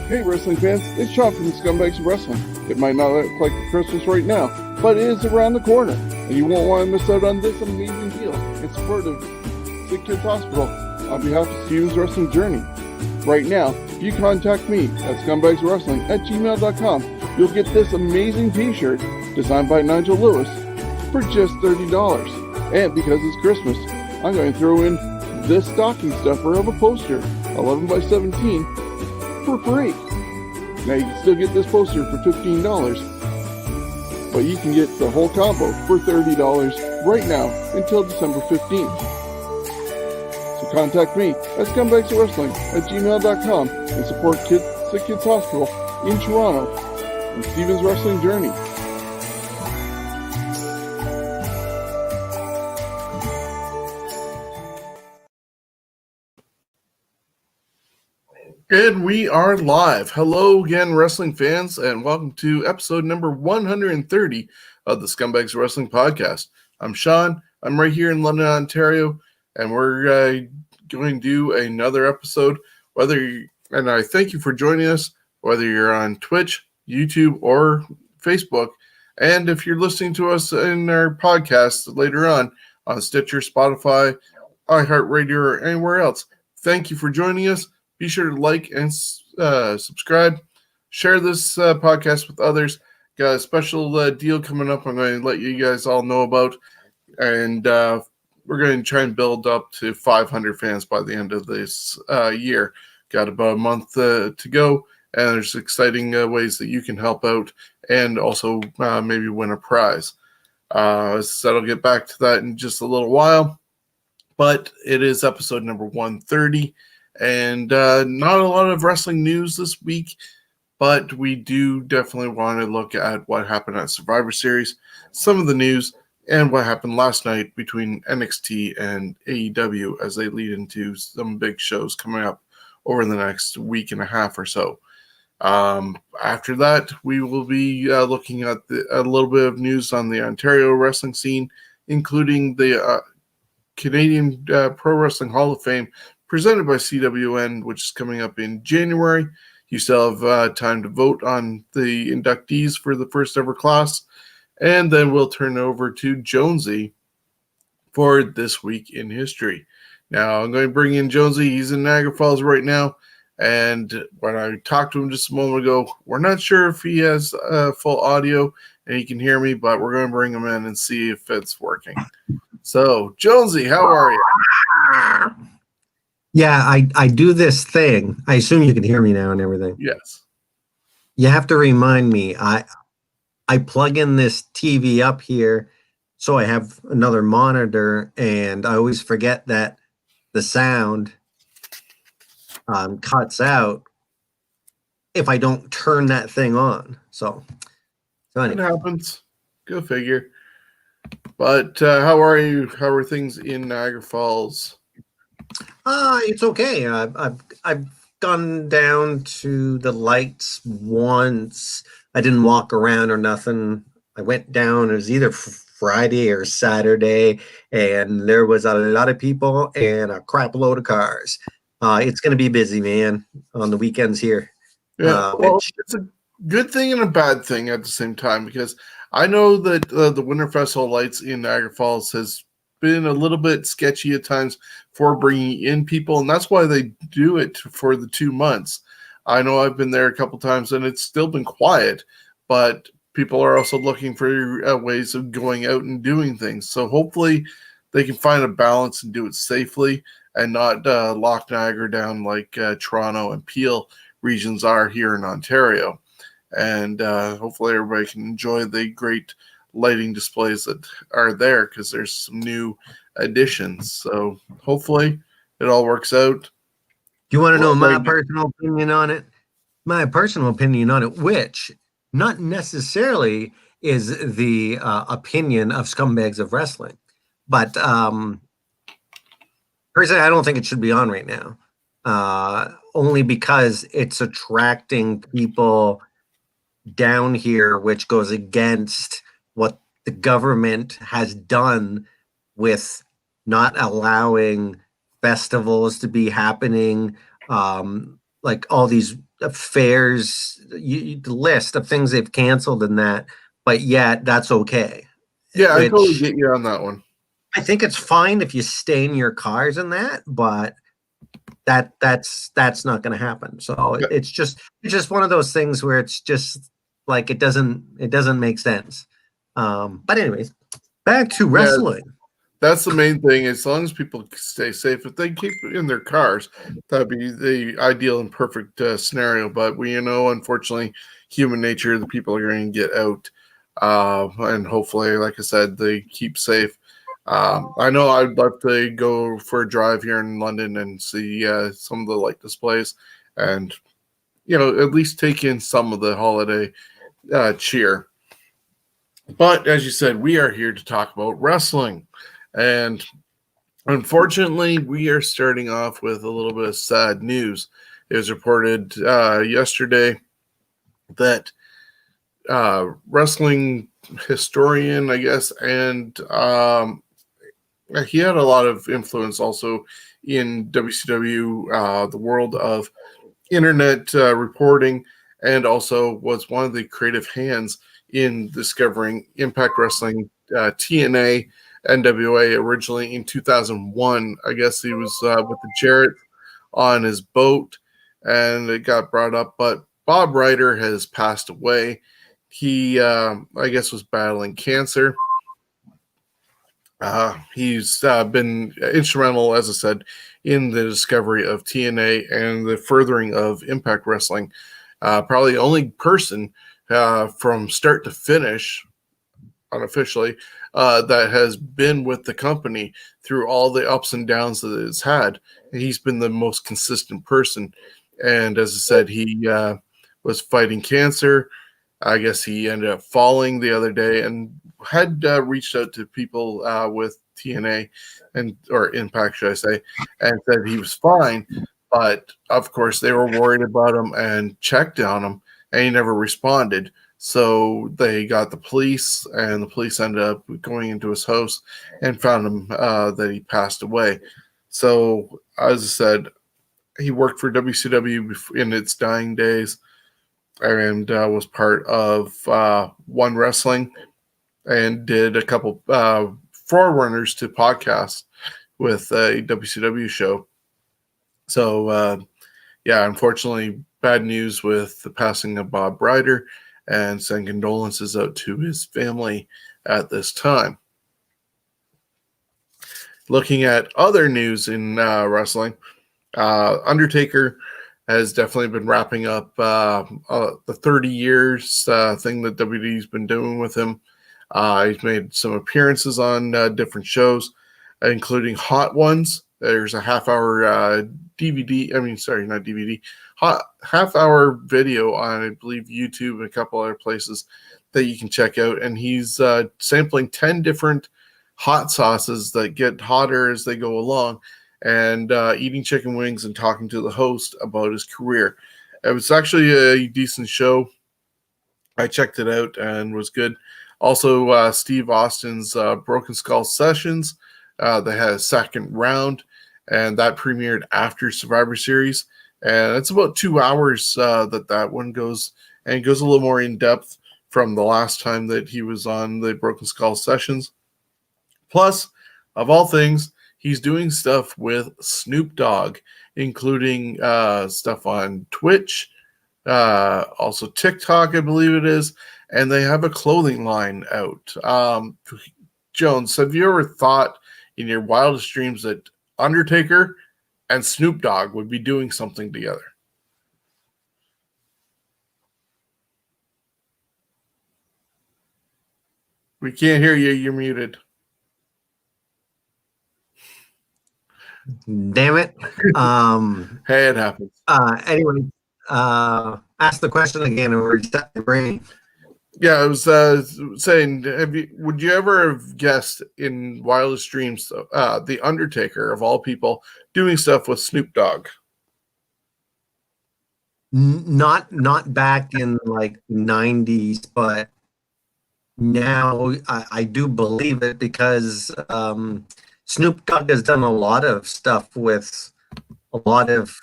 Hey wrestling fans, it's Shawn from the Scumbags of Wrestling. It might not look like Christmas right now, but it is around the corner, and you won't want to miss out on this amazing deal in support of Sick Kids Hospital on behalf of Steven's Wrestling Journey. Right now, if you contact me at scumbagswrestling@gmail.com, you'll get this amazing t-shirt designed by Nigel Lewis for just $30. And because it's Christmas, I'm going to throw in this stocking stuffer of a poster, 11 by 17, for free. Now you can still get this poster for $15, but you can get the whole combo for $30 right now until December 15th. So contact me at scumbagswrestling@gmail.com and support Sick Kids Hospital in Toronto and Steven's Wrestling Journey. And we are live. Hello again, wrestling fans, and welcome to episode number 130 of the Scumbags Wrestling Podcast. I'm Shawn. I'm right here in London, Ontario, and we're going to do another episode. And I thank you for joining us, whether you're on Twitch, YouTube, or Facebook. And if you're listening to us in our podcast later on Stitcher, Spotify, iHeartRadio, or anywhere else, thank you for joining us. Be sure to like and subscribe. Share this podcast with others. Got a special deal coming up I'm going to let you guys all know about. And we're going to try and build up to 500 fans by the end of this year. Got about a month to go. And there's exciting ways that you can help out and also maybe win a prize. So I'll get back to that in just a little while. But it is episode number 130. And not a lot of wrestling news this week, but we do definitely want to look at what happened at Survivor Series, some of the news, and what happened last night between NXT and AEW as they lead into some big shows coming up over the next week and a half or so. After that, we will be looking at a little bit of news on the Ontario wrestling scene, including the Canadian Pro Wrestling Hall of Fame presented by CWN, which is coming up in January. You still have time to vote on the inductees for the first ever class. And then we'll turn it over to Jonesy for This Week in History. Now, I'm going to bring in Jonesy. He's in Niagara Falls right now. And when I talked to him just a moment ago, we're not sure if he has full audio and he can hear me, but we're going to bring him in and see if it's working. So, Jonesy, how are you? Yeah, I do this thing. I assume you can hear me now and everything. Yes. You have to remind me. I plug in this TV up here, so I have another monitor, and I always forget that the sound cuts out if I don't turn that thing on. So anyway. It happens. Go figure. But how are you? How are things in Niagara Falls? It's okay. I've gone down to the lights once. I didn't walk around or nothing. I went down. It was either Friday or Saturday, and there was a lot of people and a crap load of cars. It's going to be busy, man, on the weekends here. Yeah, it's a good thing and a bad thing at the same time, because I know that the Winter Festival lights in Niagara Falls has been a little bit sketchy at times for bringing in people, and that's why they do it for the 2 months. I know I've been there a couple times and it's still been quiet, but people are also looking for ways of going out and doing things. So hopefully they can find a balance and do it safely and not lock Niagara down like Toronto and Peel regions are here in Ontario. And hopefully everybody can enjoy the great lighting displays that are there, because there's some new additions. So hopefully it all works out. Do you want to know my personal opinion on it? My personal opinion on it, which not necessarily is the opinion of Scumbags of Wrestling, but personally, I don't think it should be on right now. Only because it's attracting people down here, which goes against what the government has done with not allowing festivals to be happening, like all these affairs, the list of things they've canceled and that, but yet that's okay. Yeah, I totally Which get you on that one. I think it's fine if you stay in your cars and that, but that's not going to happen. So Yeah, it's just one of those things where it's just like it doesn't make sense. But anyways, back to yeah, wrestling. that's the main thing. As long as people stay safe, if they keep it in their cars, that'd be the ideal and perfect scenario. But we, unfortunately, human nature, the people are going to get out, and hopefully, like I said, they keep safe. I know I'd love to go for a drive here in London and see some of the light displays, and at least take in some of the holiday cheer. But as you said, we are here to talk about wrestling. And unfortunately, we are starting off with a little bit of sad news. It was reported yesterday that wrestling historian, I guess, and he had a lot of influence also in WCW, the world of internet reporting, and also was one of the creative hands in discovering Impact Wrestling, TNA, NWA originally in 2001. I guess he was with the Jarrett on his boat and it got brought up, but Bob Ryder has passed away. He, I guess, was battling cancer. He's been instrumental, as I said, in the discovery of TNA and the furthering of Impact Wrestling. Probably the only person from start to finish, unofficially, that has been with the company through all the ups and downs that it's had. He's been the most consistent person. And as I said, he was fighting cancer. I guess he ended up falling the other day and had reached out to people with TNA or Impact, should I say, and said he was fine. But of course, they were worried about him and checked on him, and he never responded. So they got the police, and the police ended up going into his house and found him that he passed away. So, as I said, he worked for WCW in its dying days and was part of One Wrestling and did a couple forerunners to podcasts with a WCW show. So, yeah, unfortunately, bad news with the passing of Bob Ryder, and send condolences out to his family at this time. Looking at other news in wrestling, Undertaker has definitely been wrapping up the 30 years thing that WWE's been doing with him. He's made some appearances on different shows, including Hot Ones. There's a half-hour DVD. I mean, sorry, not DVD. Half-hour video on, I believe, YouTube and a couple other places that you can check out. And he's sampling 10 different hot sauces that get hotter as they go along, and eating chicken wings and talking to the host about his career. It was actually a decent show. I checked it out and was good. Also, Steve Austin's Broken Skull Sessions. They had a second round, and that premiered after Survivor Series. And it's about 2 hours that one goes, and goes a little more in depth from the last time that he was on the Broken Skull Sessions. Plus, of all things, he's doing stuff with Snoop Dogg, including stuff on Twitch, also TikTok, I believe it is, and they have a clothing line out. Jones, have you ever thought in your wildest dreams that Undertaker and Snoop Dogg would be doing something together? We can't hear you. You're muted. Damn it. Hey, it happens. Anyway, ask the question again and reset the brain. Yeah, I was saying, would you ever have guessed in wildest dreams the Undertaker, of all people, doing stuff with Snoop Dogg? Not back in like 90s, but now I do believe it because Snoop Dogg has done a lot of stuff with a lot of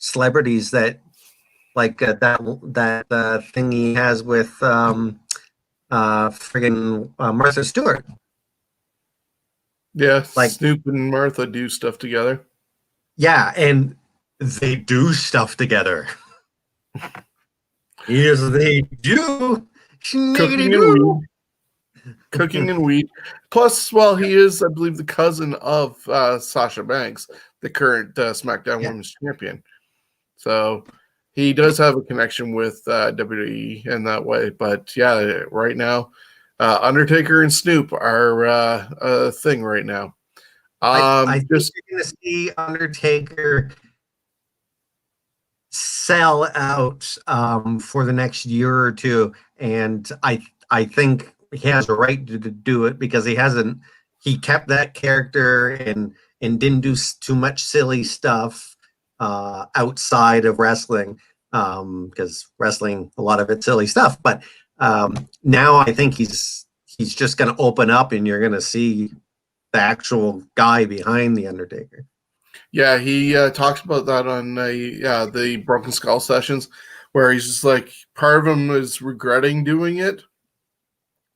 celebrities that like that thing he has with friggin' Martha Stewart. Yeah, Like, Snoop and Martha do stuff together. yeah, and they do stuff together. Yes, they do. Schniggity Cooking and doo. weed. Cooking and weed. Plus, well, he is, I believe, the cousin of Sasha Banks, the current SmackDown Yeah. Women's Champion. So he does have a connection with WWE in that way. But yeah, right now, Undertaker and Snoop are a thing right now. I think Just you're going to see Undertaker sell out for the next year or two, and I think he has a right to do it because he kept that character and didn't do too much silly stuff outside of wrestling because wrestling, a lot of it's silly stuff, but now I think he's just going to open up and you're going to see the actual guy behind the Undertaker. yeah, he talks about that on the Broken Skull sessions, where he's just like, part of him is regretting doing it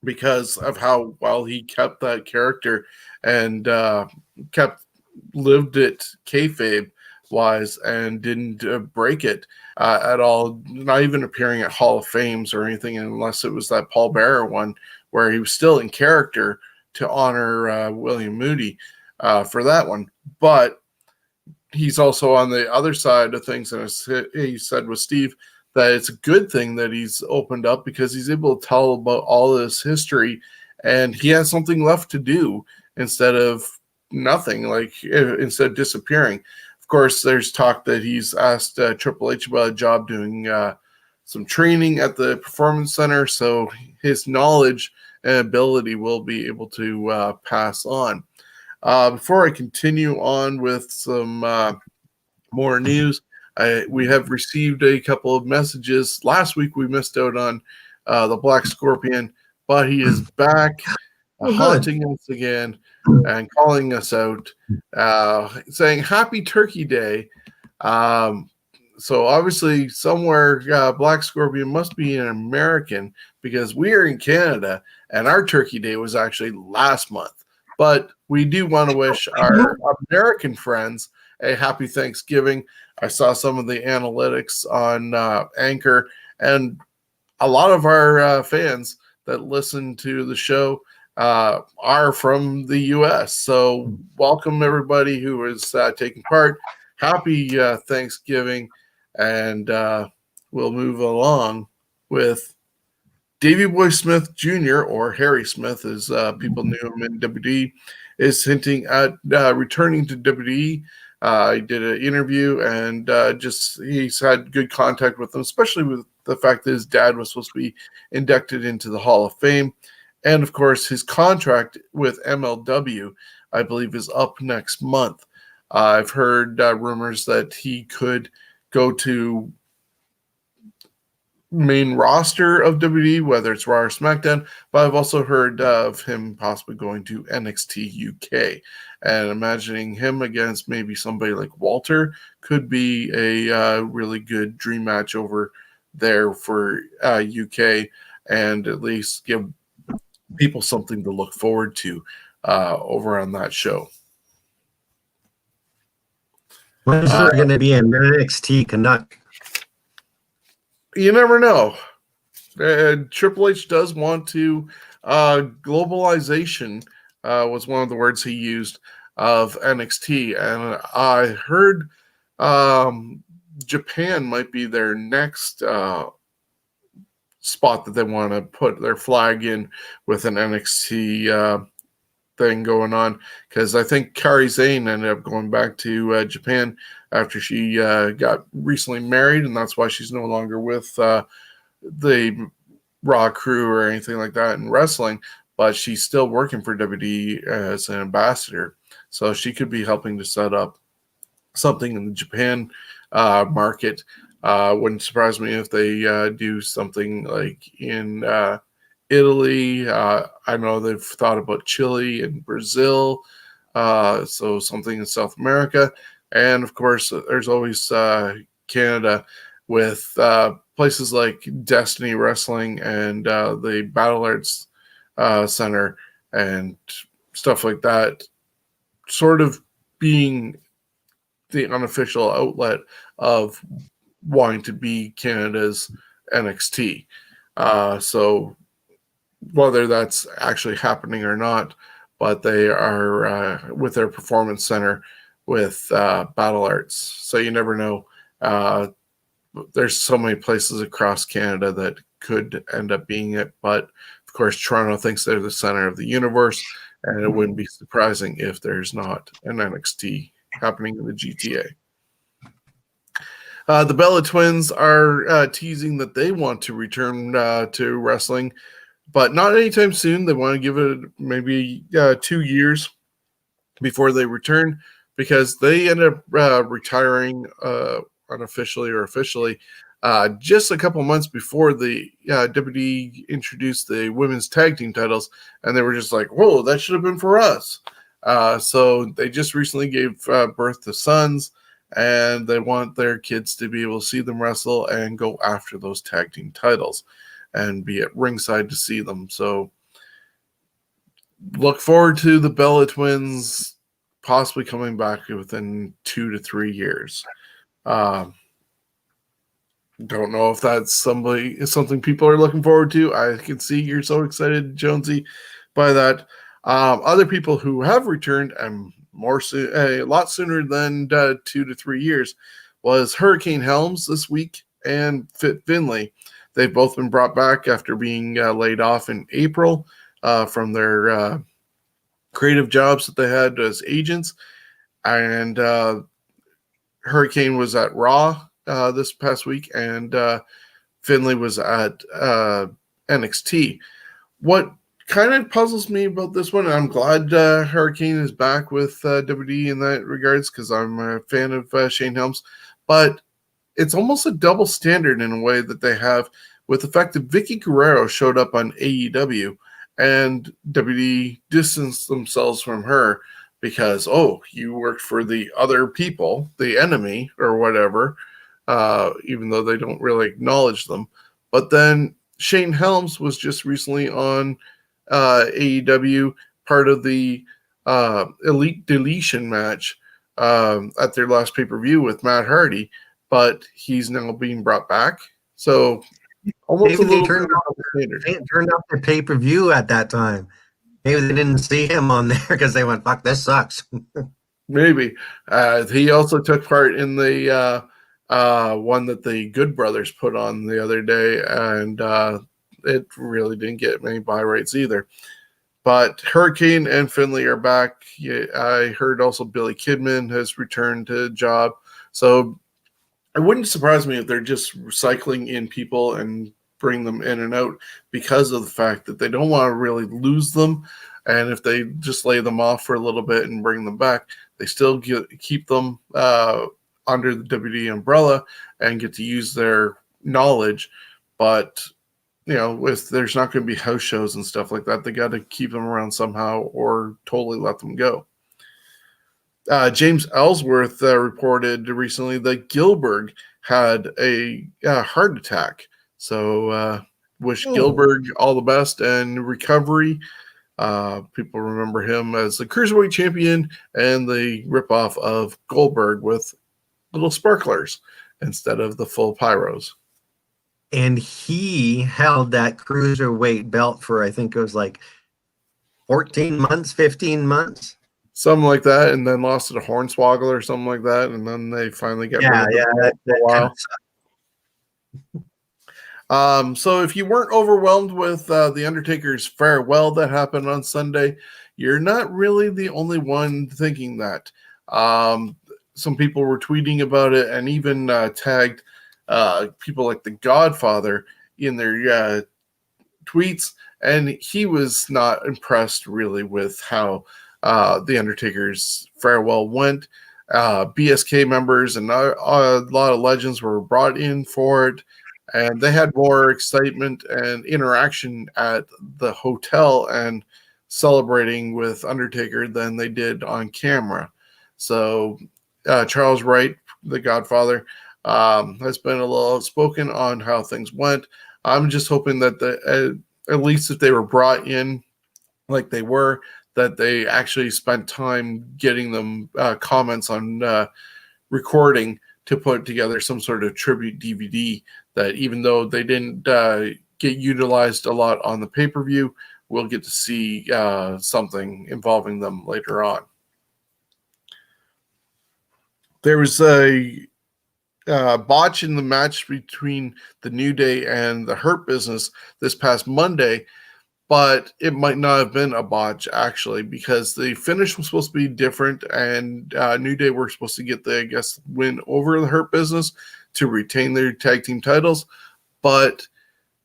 because of how well he kept that character and lived it kayfabe wise and didn't break it at all. Not even appearing at Hall of Fames or anything, unless it was that Paul Bearer one where he was still in character to honor William Moody for that one, but he's also on the other side of things, and he said with Steve that it's a good thing that he's opened up because he's able to tell about all this history, and he has something left to do instead of nothing, like instead of disappearing. Of course, there's talk that he's asked Triple H about a job doing some training at the Performance Center, so his knowledge and ability will be able to pass on. Before I continue on with some more news, we have received a couple of messages. Last week we missed out on the Black Scorpion, but he is back haunting us again and calling us out, saying Happy Turkey Day. So obviously somewhere Black Scorpion must be an American because we are in Canada and our Turkey Day was actually last month. But we do want to wish our American friends a happy Thanksgiving. I saw some of the analytics on Anchor, and a lot of our fans that listen to the show are from the U.S. So welcome everybody who is taking part. Happy Thanksgiving, and we'll move along with Davey Boy Smith Jr., or Harry Smith, as people knew him in WWE, is hinting at returning to WWE. He did an interview, and he's had good contact with them, especially with the fact that his dad was supposed to be inducted into the Hall of Fame. And, of course, his contract with MLW, I believe, is up next month. I've heard rumors that he could go to main roster of WWE, whether it's Raw or SmackDown, but I've also heard of him possibly going to NXT UK, and imagining him against maybe somebody like Walter could be a really good dream match over there for UK, and at least give people something to look forward to over on that show. When's there going to be an NXT Canuck? You never know. Triple H does want to globalization was one of the words he used of NXT, and I heard Japan might be their next spot that they want to put their flag in with an NXT thing going on, because I think Kairi Sane ended up going back to Japan after she got recently married, and that's why she's no longer with the Raw crew or anything like that in wrestling, but she's still working for WWE as an ambassador, so she could be helping to set up something in the Japan market. Wouldn't surprise me if they do something like in Italy. I know they've thought about Chile and Brazil, so something in South America. And of course, there's always Canada with places like Destiny Wrestling and the Battle Arts Center and stuff like that, sort of being the unofficial outlet of wanting to be Canada's NXT. So whether that's actually happening or not, but they are with their performance center with Battle Arts. So you never know. There's so many places across Canada that could end up being it. But of course, Toronto thinks they're the center of the universe, and it wouldn't be surprising if there's not an NXT happening in the GTA. The Bella Twins are teasing that they want to return to wrestling, but not anytime soon. They want to give it maybe 2 years before they return, because they end up retiring unofficially or officially just a couple months before the WWE introduced the women's tag team titles, and they were just like, whoa, that should have been for us. So they just recently gave birth to sons, and they want their kids to be able to see them wrestle and go after those tag team titles and be at ringside to see them. So look forward to the Bella Twins possibly coming back within 2 to 3 years. Don't know if that's something people are looking forward to. I can see you're so excited, Jonesy, by that. Other people who have returned and a lot sooner than 2 to 3 years was Hurricane Helms this week and Fit Finlay. They've both been brought back after being laid off in April from their creative jobs that they had as agents. And Hurricane was at Raw this past week, and Finlay was at NXT. What kind of puzzles me about this one, and I'm glad Hurricane is back with WWE in that regards, because I'm a fan of Shane Helms, but it's almost a double standard in a way that they have, with the fact that Vicky Guerrero showed up on AEW and WWE distanced themselves from her because, oh, you worked for the other people, the enemy or whatever, even though they don't really acknowledge them. But then Shane Helms was just recently on AEW, part of the Elite Deletion match at their last pay-per-view with Matt Hardy, but he's now being brought back. So almost Maybe a little bit of they turned off their pay-per-view at that time. Maybe they didn't see him on there because they went, fuck, this sucks. Maybe. He also took part in the one that the Good Brothers put on the other day, and it really didn't get many buy rates either. But Hurricane and Finlay are back. Yeah, I heard also Billy Kidman has returned to the job. So it wouldn't surprise me if they're just recycling in people and bring them in and out, because of the fact that they don't want to really lose them. And if they just lay them off for a little bit and bring them back, they still keep them under the WWE umbrella and get to use their knowledge. But, you know, if there's not going to be house shows and stuff like that, they got to keep them around somehow or totally let them go. James Ellsworth reported recently that Gilbert had a heart attack. So wish Gilbert all the best and recovery. People remember him as the Cruiserweight champion and the ripoff of Goldberg with little sparklers instead of the full pyros. And he held that Cruiserweight belt for, I think it was like 14 months, 15 months. Something like that, and then lost to the Hornswoggle or something like that, and then they finally got rid of it for a while. So if you weren't overwhelmed with the Undertaker's farewell that happened on Sunday, you're not really the only one thinking that. Some people were tweeting about it and even tagged people like the Godfather in their tweets, and he was not impressed really with how the Undertaker's farewell went. BSK members and a lot of legends were brought in for it, and they had more excitement and interaction at the hotel and celebrating with Undertaker than they did on camera. So Charles Wright, the Godfather, has been a little outspoken on how things went. I'm just hoping that at least if they were brought in like they were, that they actually spent time getting them comments on recording to put together some sort of tribute DVD that even though they didn't get utilized a lot on the pay-per-view, we'll get to see something involving them later on. There was a botch in the match between the New Day and the Hurt Business this past Monday, but it might not have been a botch actually, because the finish was supposed to be different, and New Day were supposed to get the, I guess, win over the Hurt Business to retain their tag team titles, but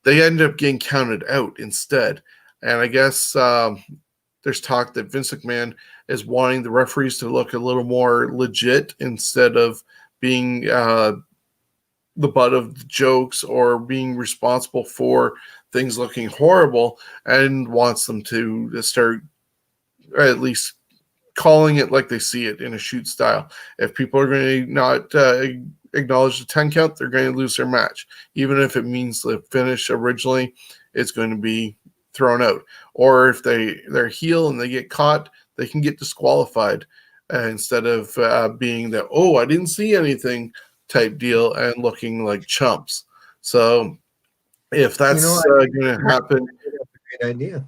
they ended up getting counted out instead. And I guess there's talk that Vince McMahon is wanting the referees to look a little more legit instead of being the butt of the jokes or being responsible for things looking horrible, and wants them to start at least calling it like they see it in a shoot style. If people are going to not acknowledge the 10 count, they're going to lose their match. Even if it means the finish originally is going to be thrown out. Or if they're heel and they get caught, they can get disqualified instead of being the, oh, I didn't see anything type deal and looking like chumps. So if that's going to happen, great idea.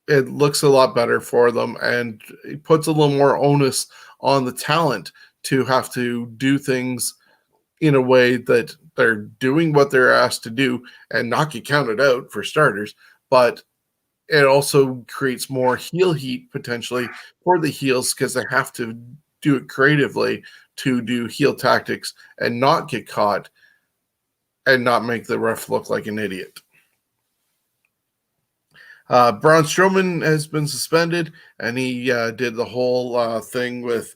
It looks a lot better for them, and it puts a little more onus on the talent to have to do things in a way that they're doing what they're asked to do and not get counted out, for starters. But it also creates more heel heat potentially for the heels, because they have to do it creatively to do heel tactics and not get caught and not make the ref look like an idiot. Braun Strowman has been suspended, and he did the whole thing with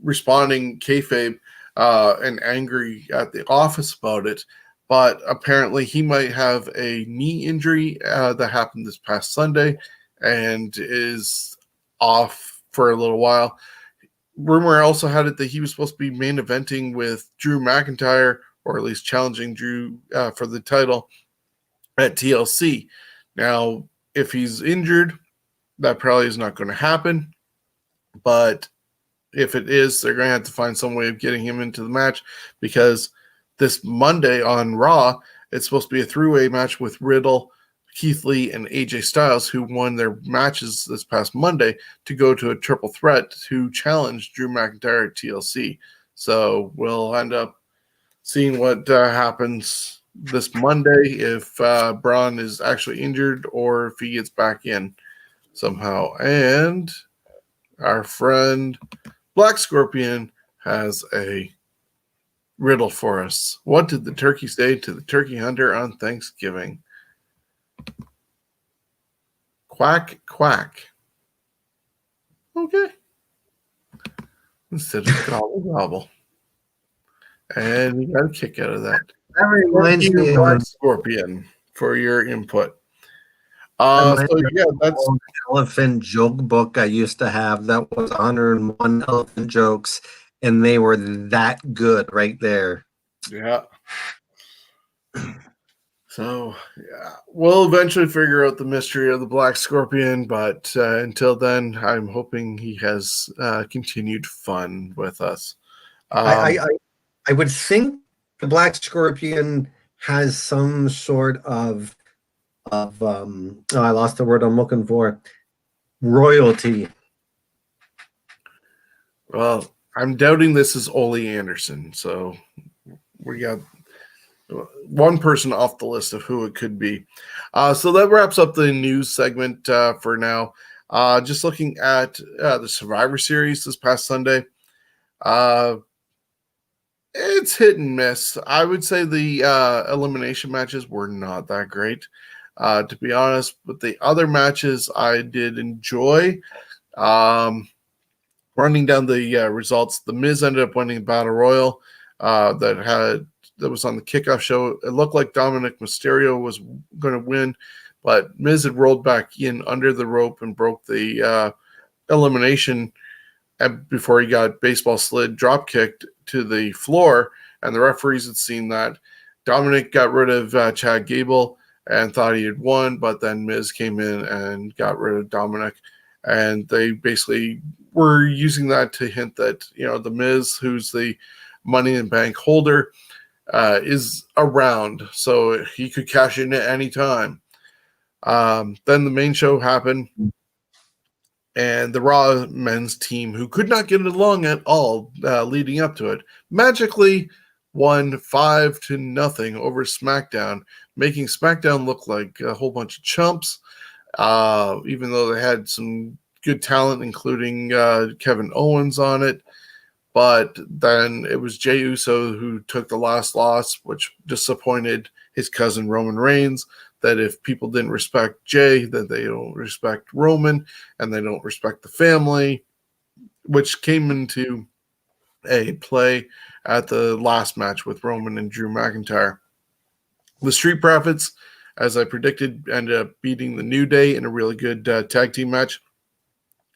responding kayfabe and angry at the office about it. But apparently he might have a knee injury that happened this past Sunday and is off for a little while. Rumor also had it that he was supposed to be main eventing with Drew McIntyre, or at least challenging Drew for the title at TLC. Now, if he's injured, that probably is not going to happen. But if it is, they're going to have to find some way of getting him into the match, because this Monday on Raw, it's supposed to be a three-way match with Riddle, Keith Lee, and AJ Styles, who won their matches this past Monday, to go to a triple threat to challenge Drew McIntyre at TLC. So we'll end up seeing what happens this Monday, if Braun is actually injured or if he gets back in somehow. And our friend Black Scorpion has a riddle for us. What did the turkey say to the turkey hunter on Thanksgiving? Quack, quack. Okay. Instead of gobble, gobble. And we got a kick out of that. That reminds Thank me you, Black of Scorpion, for your input. that's That's elephant joke book I used to have. That was 101 elephant jokes, and they were that good right there. yeah. So yeah, we'll eventually figure out the mystery of the Black Scorpion, but until then, I'm hoping he has continued fun with us. I would think the Black Scorpion has some sort of I lost the word I'm looking for. Royalty. Well, I'm doubting this is Ole Anderson, so we got one person off the list of who it could be. So that wraps up the news segment for now. Just looking at the Survivor Series this past Sunday. It's hit and miss. I would say the elimination matches were not that great, to be honest. But the other matches I did enjoy. Running down the results, The Miz ended up winning Battle Royal that was on the kickoff show. It looked like Dominic Mysterio was going to win, but Miz had rolled back in under the rope and broke the elimination before he got baseball slid drop kicked to the floor and the referees had seen that. Dominic got rid of Chad Gable and thought he had won, but then Miz came in and got rid of Dominic, and they basically were using that to hint that, the Miz, who's the Money in Bank holder, is around, so he could cash in at any time. Then the main show happened, and the Raw men's team, who could not get along at all leading up to it, magically won 5-0 over SmackDown, making SmackDown look like a whole bunch of chumps, even though they had some good talent, including Kevin Owens on it. But then it was Jey Uso who took the last loss, which disappointed his cousin Roman Reigns, that if people didn't respect Jey, that they don't respect Roman, and they don't respect the family, which came into a play at the last match with Roman and Drew McIntyre. The Street Profits, as I predicted, ended up beating the New Day in a really good tag team match.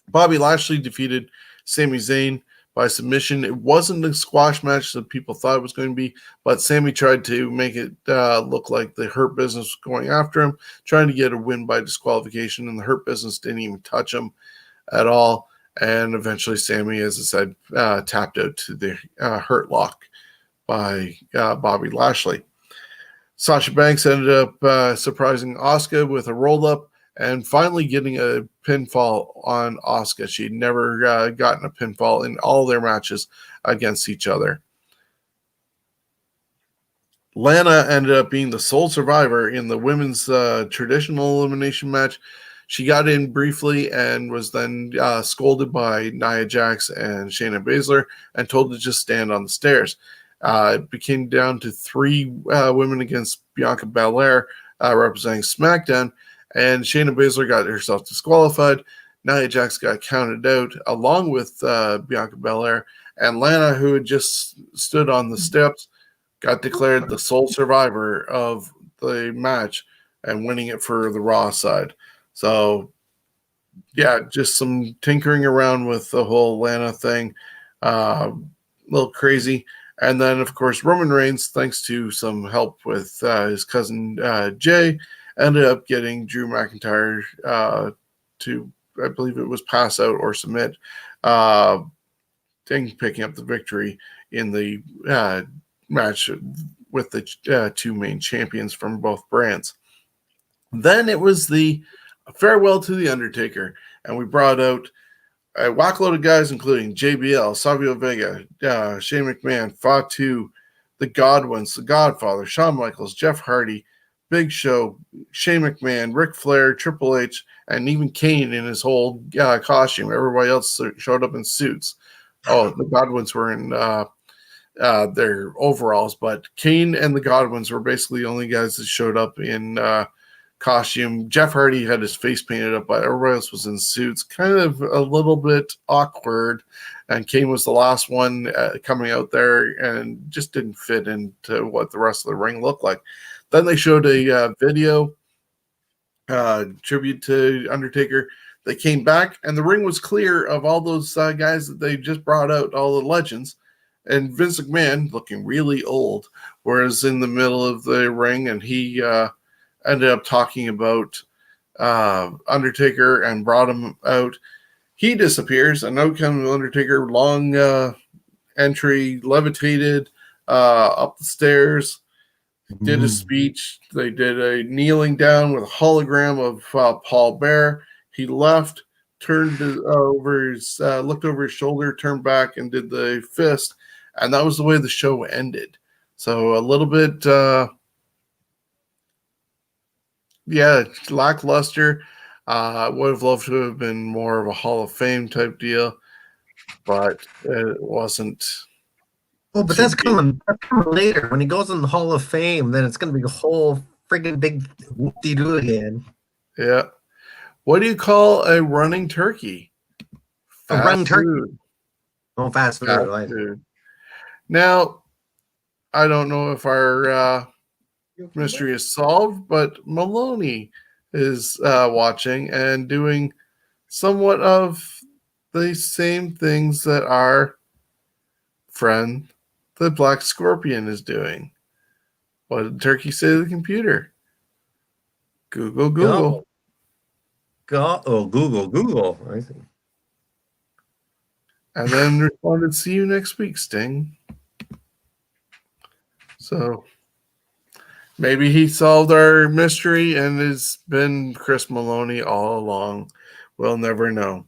Bobby Lashley defeated Sami Zayn by submission. It wasn't a squash match that people thought it was going to be, but Sami tried to make it look like the Hurt Business was going after him, trying to get a win by disqualification, and the Hurt Business didn't even touch him at all. And eventually Sami, as I said, tapped out to the Hurt Lock by Bobby Lashley. Sasha Banks ended up surprising Asuka with a roll-up and finally getting a pinfall on Asuka. She'd never gotten a pinfall in all their matches against each other. Lana ended up being the sole survivor in the women's traditional elimination match. She got in briefly and was then scolded by Nia Jax and Shayna Baszler and told to just stand on the stairs. It became down to 3 women against Bianca Belair representing SmackDown, and Shayna Baszler got herself disqualified. Nia Jax got counted out along with Bianca Belair, and Lana, who had just stood on the steps, got declared the sole survivor of the match and winning it for the Raw side. So, yeah, just some tinkering around with the whole Lana thing. A little crazy. And then, of course, Roman Reigns, thanks to some help with his cousin Jey, ended up getting Drew McIntyre to, I believe it was pass out or submit, picking up the victory in the match with the 2 main champions from both brands. Then it was the farewell to The Undertaker, and we brought out a whackload of guys, including JBL, Savio Vega, Shane McMahon, Fatu, the Godwins, the Godfather, Shawn Michaels, Jeff Hardy, Big Show, Shane McMahon, Ric Flair, Triple H, and even Kane in his whole costume. Everybody else showed up in suits. Oh, the Godwins were in their overalls, but Kane and the Godwins were basically the only guys that showed up in costume. Jeff Hardy had his face painted up, but everybody else was in suits. Kind of a little bit awkward. And Kane was the last one coming out there and just didn't fit into what the rest of the ring looked like. Then they showed a video tribute to Undertaker. They came back, and the ring was clear of all those guys that they just brought out, all the legends. And Vince McMahon, looking really old, was in the middle of the ring, and he ended up talking about Undertaker and brought him out. He disappears, and out comes Undertaker, long entry, levitated up the stairs, did a speech. They did a kneeling down with a hologram of Paul Bear. He left, turned over his, looked over his shoulder, turned back, and did the fist, and that was the way the show ended. So a little bit lackluster. Would have loved to have been more of a Hall of Fame type deal, but it wasn't. Oh, but that's coming later. When he goes in the Hall of Fame, then it's going to be a whole friggin' big whoop-de-doo again. Yeah. What do you call a running turkey? A running turkey. Oh, fast food. Now, I don't know if our mystery is solved, but Maloney is watching and doing somewhat of the same things that our friend, the Black Scorpion is doing. What did Turkey say to the computer? Google, Google. Google. I see. And then responded, see you next week, Sting. So maybe he solved our mystery and has been Chris Maloney all along. We'll never know.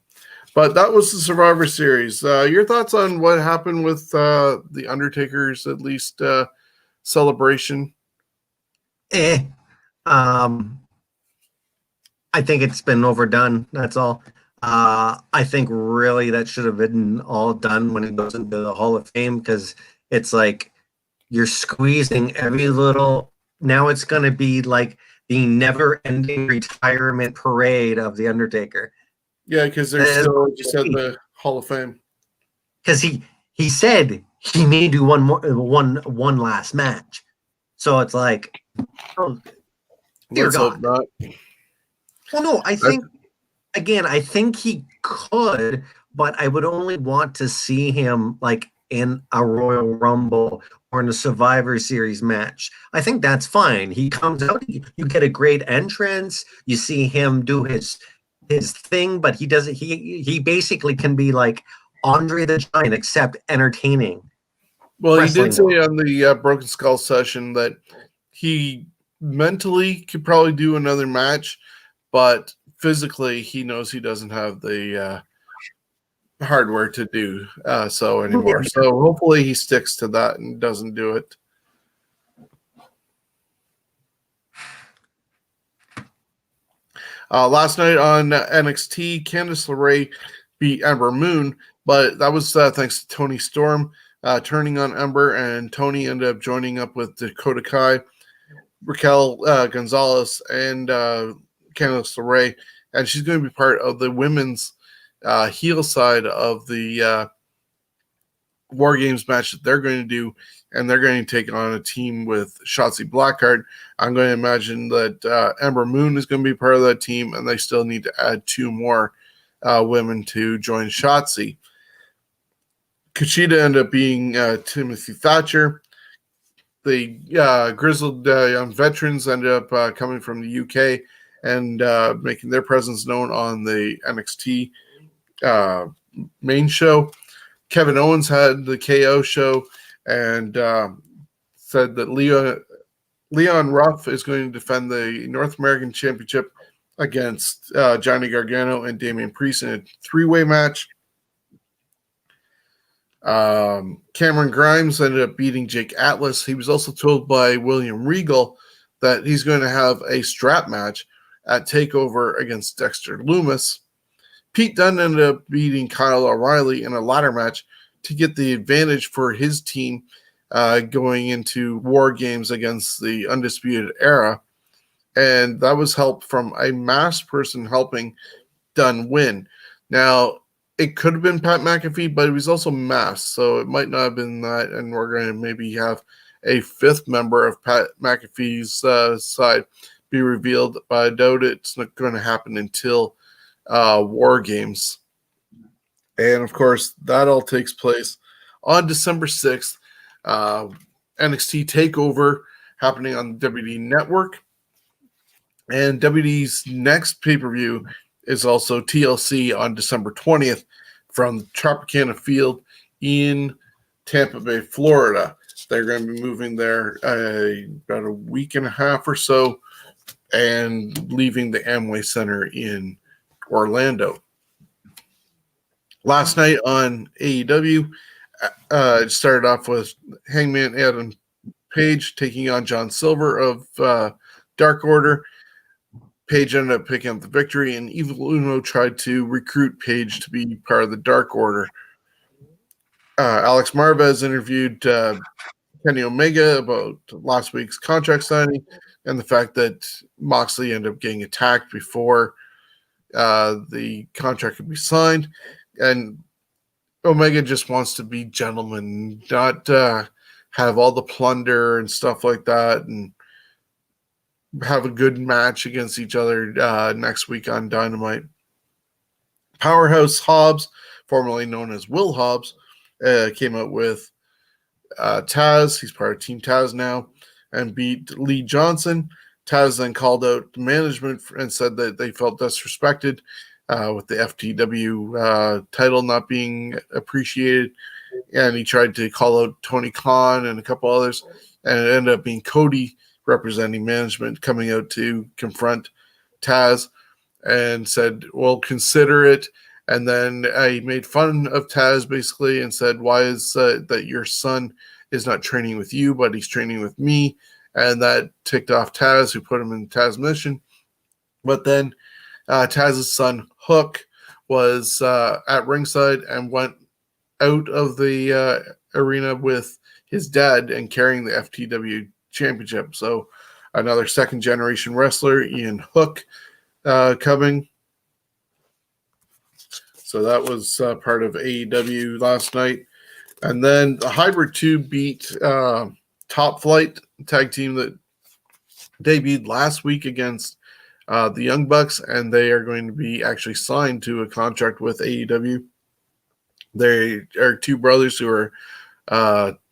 But that was the Survivor Series. Your thoughts on what happened with the Undertaker's at least celebration? I think it's been overdone. That's all. I think really that should have been all done when he goes into the Hall of Fame, because it's like you're squeezing every little. Now it's going to be like the never-ending retirement parade of the Undertaker. Yeah, because there's still, like you said, the Hall of Fame. Because he said he may do one last match, so it's like, oh, dear Let's God. hope not. Well, no, I think he could, but I would only want to see him like in a Royal Rumble or in a Survivor Series match. I think that's fine. He comes out, you get a great entrance, you see him do his thing, but he doesn't. He basically can be like Andre the Giant, except entertaining. Well, he did say on the Broken Skull session that he mentally could probably do another match, but physically he knows he doesn't have the hardware to do so anymore. So hopefully he sticks to that and doesn't do it. Last night on NXT, Candice LeRae beat Ember Moon, but that was thanks to Tony Storm turning on Ember, and Tony ended up joining up with Dakota Kai, Raquel Gonzalez, and Candice LeRae, and she's going to be part of the women's heel side of the War Games match that they're going to do, and they're going to take on a team with Shotzi Blackheart. I'm going to imagine that Ember Moon is going to be part of that team, and they still need to add 2 more women to join Shotzi. Kushida ended up being Timothy Thatcher. The grizzled young veterans ended up coming from the UK and making their presence known on the NXT main show. Kevin Owens had the KO show and said that Leon Ruff is going to defend the North American Championship against Johnny Gargano and Damian Priest in a 3-way match. Cameron Grimes ended up beating Jake Atlas. He was also told by William Regal that he's going to have a strap match at TakeOver against Dexter Lumis. Pete Dunne ended up beating Kyle O'Reilly in a ladder match to get the advantage for his team going into War Games against the Undisputed Era. And that was help from a masked person helping Dunne win. Now, it could have been Pat McAfee, but he was also masked, so it might not have been that. And we're going to maybe have a 5th member of Pat McAfee's side be revealed, but I doubt it's not going to happen until War Games. And of course, that all takes place on December 6th. NXT TakeOver happening on the WWE Network. And WWE's next pay-per-view is also TLC on December 20th from Tropicana Field in Tampa Bay, Florida. They're going to be moving there about a week and a half or so and leaving the Amway Center in Orlando. Last night on AEW, it started off with Hangman Adam Page taking on John Silver of Dark Order. Page ended up picking up the victory, and Evil Uno tried to recruit Page to be part of the Dark Order. Alex Marvez interviewed Kenny Omega about last week's contract signing and the fact that Moxley ended up getting attacked before the contract could be signed. And Omega just wants to be gentleman, not have all the plunder and stuff like that, and have a good match against each other next week on Dynamite. Powerhouse Hobbs, formerly known as Will Hobbs, came out with Taz. He's part of Team Taz now, and beat Lee Johnson. Taz then called out management and said that they felt disrespected with the FTW title not being appreciated. And he tried to call out Tony Khan and a couple others, and it ended up being Cody representing management coming out to confront Taz and said, well, consider it. And then he made fun of Taz basically and said, why is that your son is not training with you, but he's training with me? And that ticked off Taz, who put him in Taz mission. But then Taz's son, Hook, was at ringside and went out of the arena with his dad and carrying the FTW championship. So another second generation wrestler, Ian Hook, coming. So that was part of AEW last night. And then the Hybrid 2 beat Top Flight, tag team that debuted last week against the Young Bucks, and they are going to be actually signed to a contract with AEW. They are two brothers who are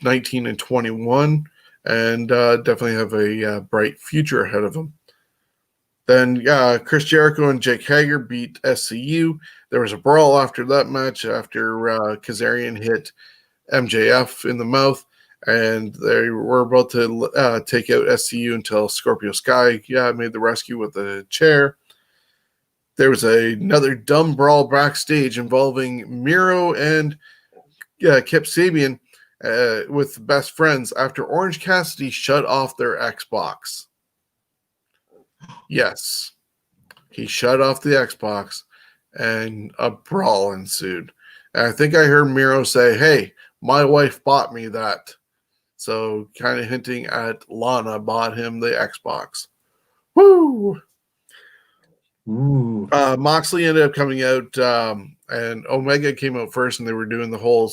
19 and 21 and definitely have a bright future ahead of them. Then Chris Jericho and Jake Hager beat SCU. There was a brawl after that match after Kazarian hit MJF in the mouth, and they were about to take out SCU until Scorpio Sky made the rescue with a chair. There was another dumb brawl backstage involving Miro and Kip Sabian with best friends after Orange Cassidy shut off their Xbox. Yes, he shut off the Xbox and a brawl ensued. And I think I heard Miro say, hey, my wife bought me that. So kind of hinting at Lana bought him the Xbox. Woo! Ooh. Moxley ended up coming out, and Omega came out first, and they were doing the whole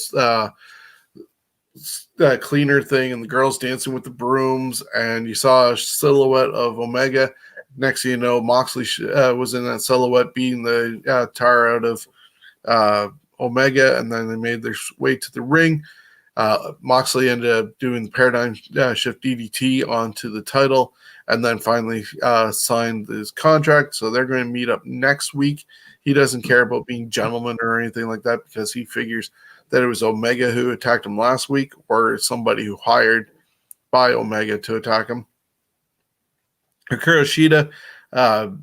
cleaner thing, and the girls dancing with the brooms, and you saw a silhouette of Omega. Next thing you know, Moxley was in that silhouette beating the tar out of Omega, and then they made their way to the ring. Moxley ended up doing the paradigm shift DDT onto the title, and then finally signed his contract. So they're going to meet up next week. He doesn't care about being gentleman or anything like that because he figures that it was Omega who attacked him last week or somebody who hired by Omega to attack him. Hikaru Shida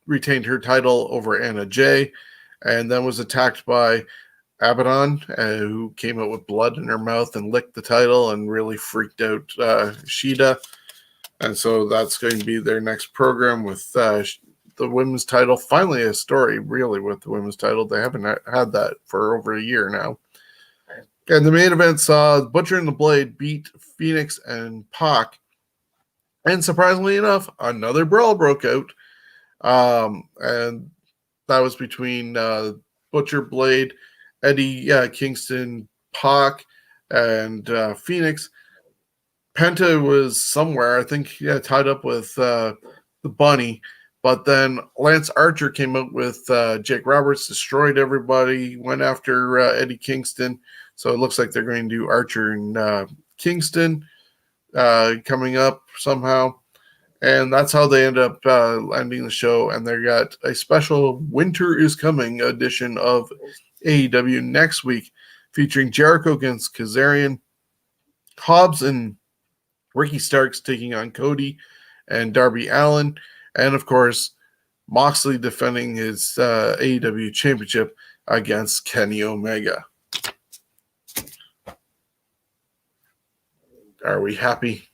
retained her title over Anna Jay and then was attacked by Abaddon, who came out with blood in her mouth and licked the title and really freaked out Shida. And so that's going to be their next program with the women's title. Finally, a story, really, with the women's title. They haven't had that for over a year now. And the main event saw Butcher and the Blade beat Phoenix and Pac. And surprisingly enough, another brawl broke out. And that was between Butcher, Blade, Eddie Kingston, Pac, and Phoenix. Penta was somewhere, I think, tied up with the Bunny. But then Lance Archer came out with Jake Roberts, destroyed everybody, went after Eddie Kingston. So it looks like they're going to do Archer and Kingston coming up somehow. And that's how they end up ending the show. And they got a special Winter is Coming edition of AEW next week, featuring Jericho against Kazarian, Hobbs and Ricky Starks taking on Cody and Darby Allin, and of course Moxley defending his AEW championship against Kenny Omega. Are we happy?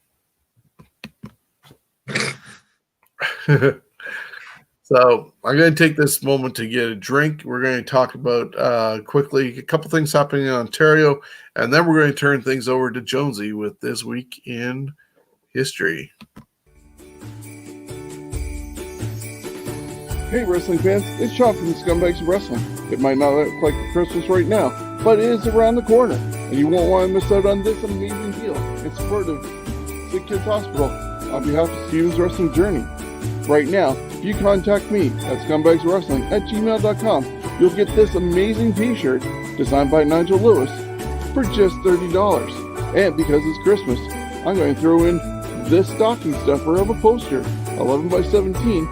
So I'm going to take this moment to get a drink. We're going to talk about quickly a couple things happening in Ontario, and then we're going to turn things over to Jonesy with This Week in History. Hey wrestling fans, it's Shawn from the Scumbags of Wrestling. It might not look like Christmas right now, but it is around the corner, and you won't want to miss out on this amazing deal in support of Sick Kids Hospital on behalf of Steven's Wrestling Journey. Right now, if you contact me at scumbagswrestling@gmail.com, you'll get this amazing t-shirt designed by Nigel Lewis for just $30. And because it's Christmas, I'm going to throw in this stocking stuffer of a poster, 11 by 17,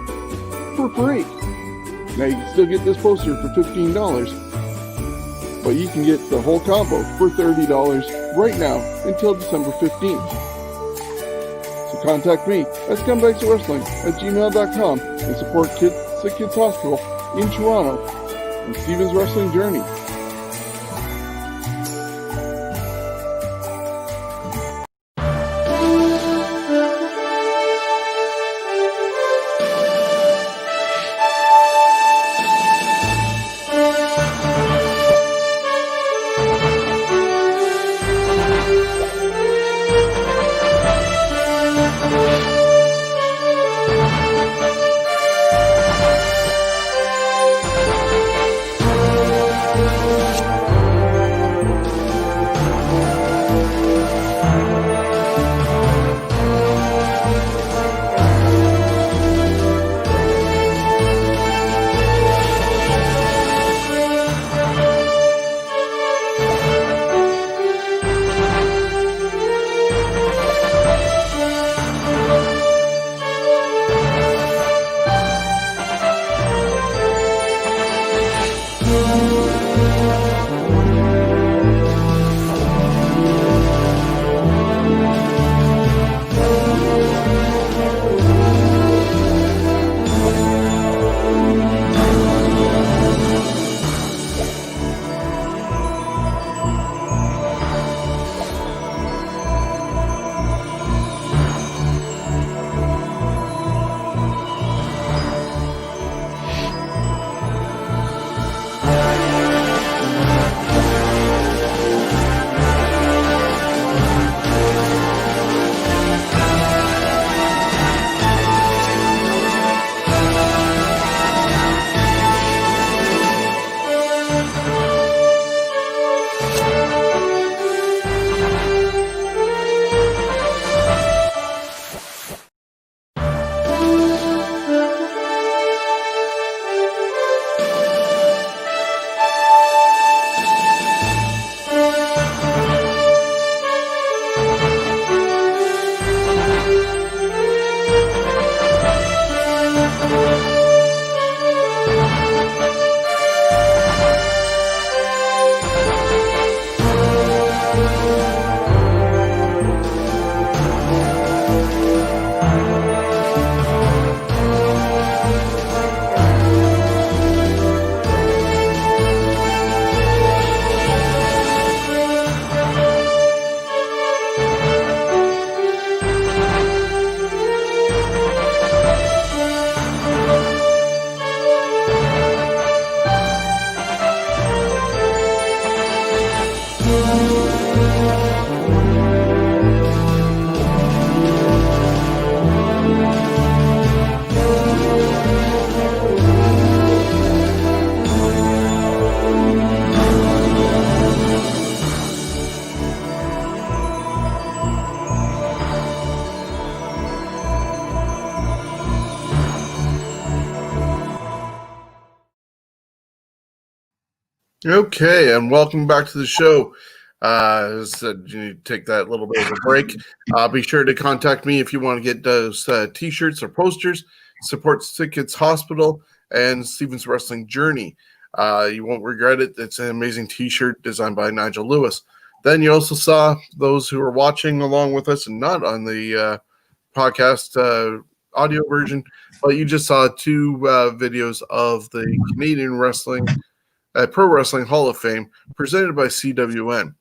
for free. Now you can still get this poster for $15, but you can get the whole combo for $30 right now until December 15th. So contact me at scumbagswrestling@gmail.com and support Sick Kids Hospital in Toronto and Steven's Wrestling Journey. Okay, and welcome back to the show. As I said, you need to take that little bit of a break. Be sure to contact me if you want to get those T-shirts or posters. Support Sick Kids Hospital and Steven's Wrestling Journey. You won't regret it. It's an amazing T-shirt designed by Nigel Lewis. Then you also saw those who are watching along with us and not on the podcast audio version, but you just saw two videos of the Canadian Wrestling Pro Wrestling Hall of Fame presented by CWN.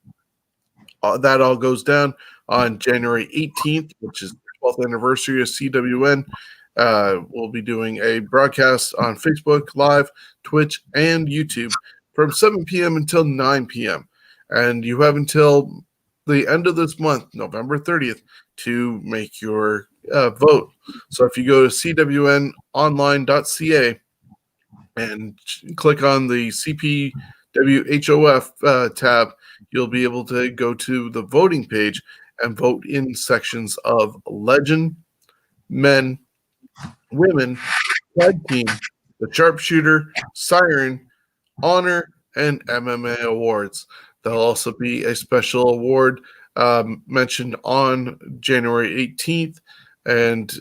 That all goes down on January 18th, which is the 12th anniversary of CWN. We'll be doing a broadcast on Facebook Live, Twitch, and YouTube from 7 p.m. until 9 p.m. And you have until the end of this month, November 30th, to make your vote. So if you go to cwnonline.ca and click on the CPWHOF tab, you'll be able to go to the voting page and vote in sections of Legend, Men, Women, Tag Team, the Sharpshooter, Siren, Honor, and MMA awards. There'll also be a special award mentioned on January 18th, and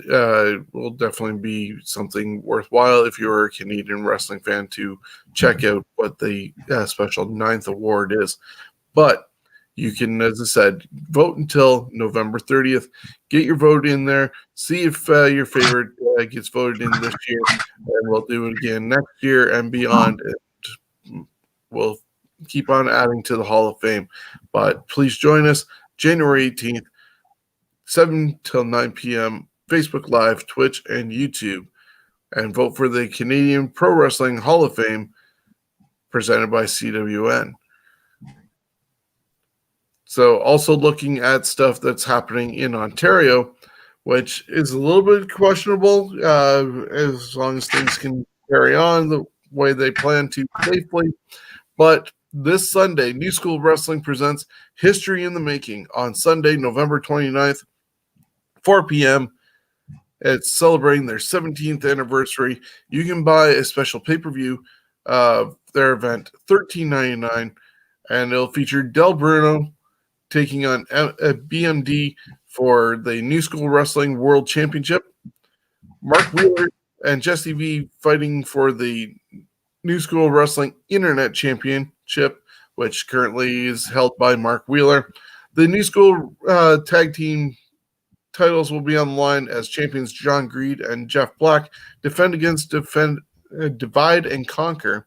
will definitely be something worthwhile if you're a Canadian wrestling fan to check out what the special 9th award is. But you can, as I said, vote until November 30th. Get your vote in there. See if your favorite gets voted in this year, and we'll do it again next year and beyond. And we'll keep on adding to the Hall of Fame. But please join us January 18th, 7 till 9 p.m., Facebook Live, Twitch, and YouTube, and vote for the Canadian Pro Wrestling Hall of Fame presented by CWN. So also looking at stuff that's happening in Ontario, which is a little bit questionable as long as things can carry on the way they plan to safely. But this Sunday, New School Wrestling presents History in the Making on Sunday, November 29th, 4 p.m. It's celebrating their 17th anniversary. You can buy a special pay-per-view of their event, $13.99, and it'll feature Del Bruno taking on BMD for the New School Wrestling World Championship, Mark Wheeler and Jesse V fighting for the New School Wrestling Internet Championship, which currently is held by Mark Wheeler. The New School Tag Team titles will be on the line as champions John Greed and Jeff Black defend against Divide and Conquer,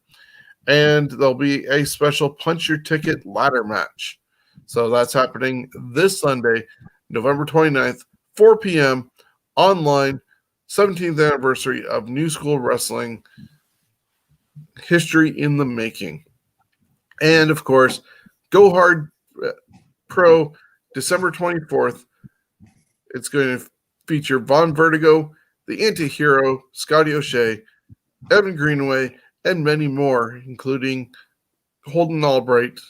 and there'll be a special Punch Your Ticket ladder match. So that's happening this Sunday, November 29th, 4 p.m. online, 17th anniversary of New School Wrestling, History in the Making. And, of course, Go Hard Pro, December 24th. It's going to feature Von Vertigo, The Anti-Hero, Scotty O'Shea, Evan Greenaway, and many more, including Holden Albright.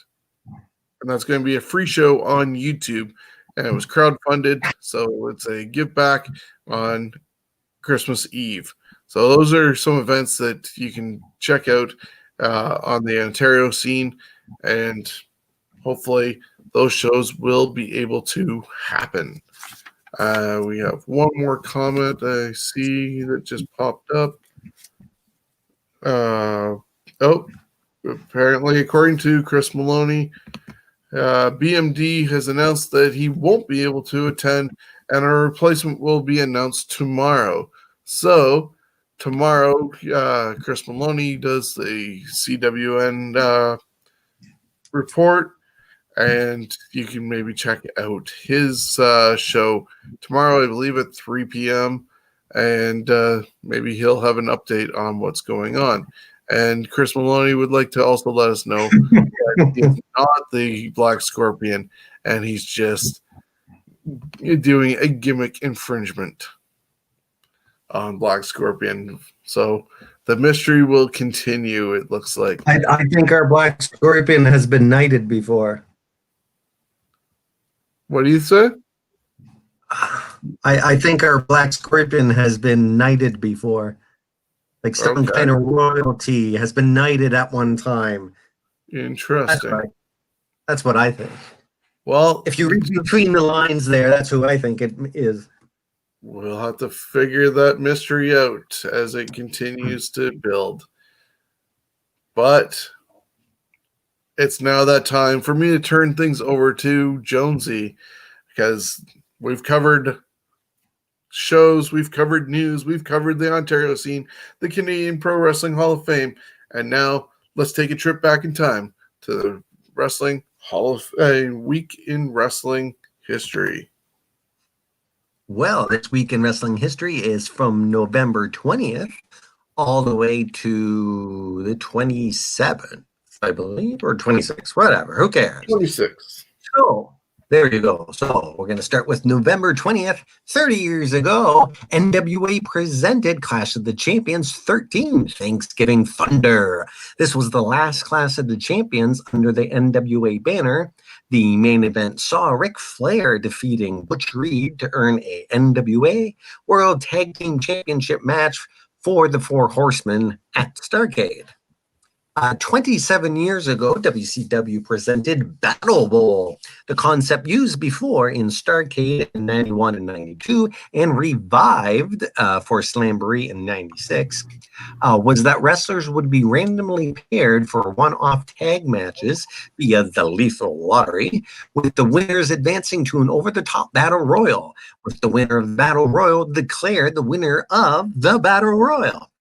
And that's going to be a free show on YouTube. And it was crowdfunded, so it's a give back on Christmas Eve. So those are some events that you can check out on the Ontario scene, and hopefully those shows will be apple to happen. We have one more comment I see that just popped up. Apparently, according to Chris Maloney, BMD has announced that he won't be able to attend, and a replacement will be announced tomorrow. So tomorrow, Chris Maloney does the CWN report, and you can maybe check out his show tomorrow, I believe at 3 p.m., and maybe he'll have an update on what's going on. And Chris Maloney would like to also let us know that he's not the Black Scorpion, and he's just doing a gimmick infringement on Black Scorpion. So the mystery will continue, it looks like. I think our Black Scorpion has been knighted before. What do you say? I think our Black Scorpion has been knighted before. Like some kind of royalty has been knighted at one time. Interesting. That's what I think. Well, if you read between the lines there, that's who I think it is. We'll have to figure that mystery out as it continues to build. But it's now that time for me to turn things over to Jonesy, because we've covered shows, we've covered news, we've covered the Ontario scene, the Canadian Pro Wrestling Hall of Fame, and now let's take a trip back in time to the Wrestling Hall of Fame week in wrestling history. Well, this week in wrestling history is from November 20th all the way to the 27th, I believe, or 26th, whatever, who cares? 26. So, there you go. So, we're going to start with November 20th. 30 years ago, NWA presented Clash of the Champions 13, Thanksgiving Thunder. This was the last Clash of the Champions under the NWA banner. The main event saw Ric Flair defeating Butch Reed to earn a NWA World Tag Team Championship match for the Four Horsemen at Starrcade. 27 years ago, WCW presented Battle Bowl, the concept used before in Starrcade in 91 and 92 and revived for Slamboree in 96, was that wrestlers would be randomly paired for one-off tag matches via the Lethal Lottery, with the winners advancing to an over-the-top Battle Royal, with the winner of the Battle Royal declared the winner of the Battle Royal.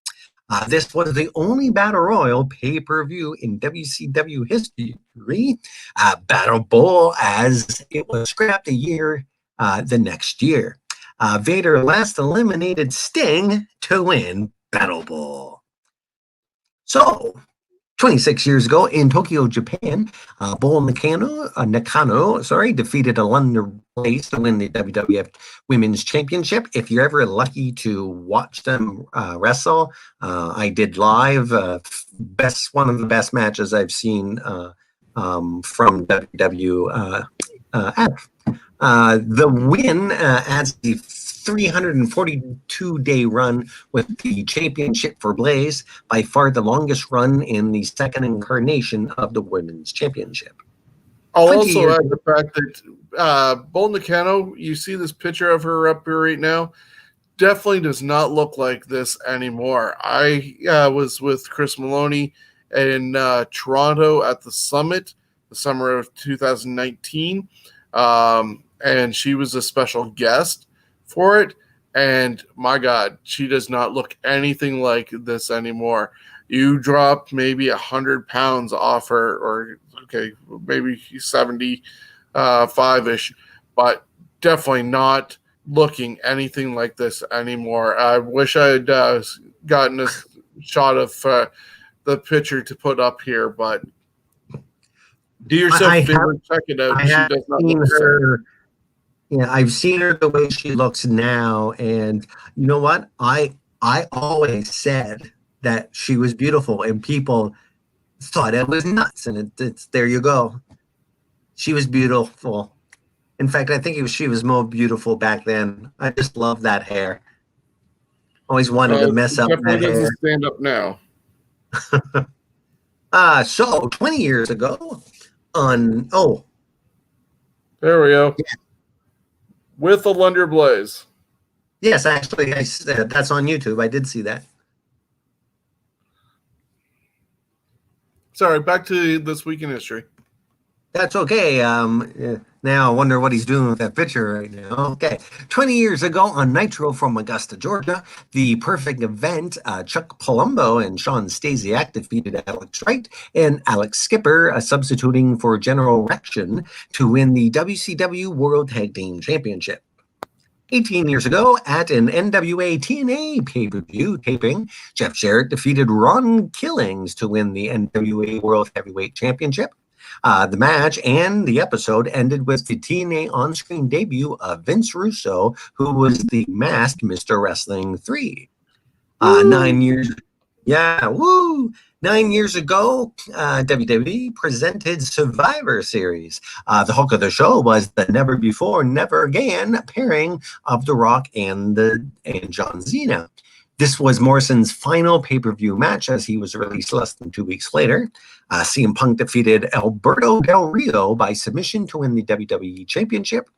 This was the only Battle Royal pay-per-view in WCW history, Battle Bowl, as it was scrapped the next year. Vader last eliminated Sting to win Battle Bowl. So, 26 years ago in Tokyo, Japan, Bull Nakano defeated a London Blaze to win the WWF Women's Championship. If you're ever lucky to watch them wrestle, I did live. One of the best matches I've seen from WWF. The win adds the 342-day run with the championship for Blaze, by far the longest run in the second incarnation of the Women's Championship. I'll also add the fact that Bull Nakano, you see this picture of her up here right now, definitely does not look like this anymore. I was with Chris Maloney in Toronto at the Summit, the summer of 2019, and she was a special guest for it, and my God, she does not look anything like this anymore. You drop maybe 100 pounds off her, or okay, maybe 75-ish, but definitely not looking anything like this anymore. I wish I had gotten a shot of the picture to put up here, but do yourself a favor, check it out. She does not look her. Yeah, I've seen her the way she looks now, and you know what? I always said that she was beautiful, and people thought it was nuts, and it's there you go. She was beautiful. In fact, I think she was more beautiful back then. I just love that hair. Always wanted to mess up that hair. Doesn't stand up now. So 20 years ago, there we go. Yeah. With the London Blaze. Yes, actually, that's on YouTube. I did see that. Sorry, back to This Week in History. That's okay. Now I wonder what he's doing with that picture right now. Okay. 20 years ago on Nitro from Augusta, Georgia, the perfect event, Chuck Palumbo and Sean Stasiak defeated Alex Wright and Alex Skipper, substituting for General Rection, to win the WCW World Tag Team Championship. 18 years ago, at an NWA TNA pay-per-view taping, Jeff Jarrett defeated Ron Killings to win the NWA World Heavyweight Championship. The match and the episode ended with the TNA on-screen debut of Vince Russo, who was the masked Mr. Wrestling 3. 9 years ago, WWE presented Survivor Series. The hook of the show was the Never Before, Never Again pairing of The Rock and John Cena. This was Morrison's final pay-per-view match, as he was released less than 2 weeks later. CM Punk defeated Alberto Del Rio by submission to win the WWE Championship.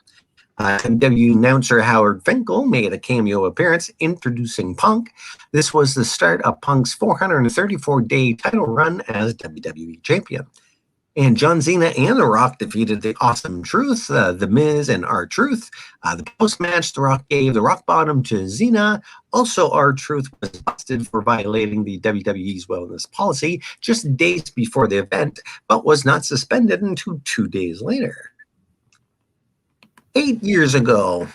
WWE announcer Howard Finkel made a cameo appearance introducing Punk. This was the start of Punk's 434-day title run as WWE Champion. And John Cena and The Rock defeated The Awesome Truth, The Miz, and R-Truth. The post-match, The Rock gave the rock bottom to Cena. Also, R-Truth was busted for violating the WWE's wellness policy just days before the event, but was not suspended until 2 days later. 8 years ago,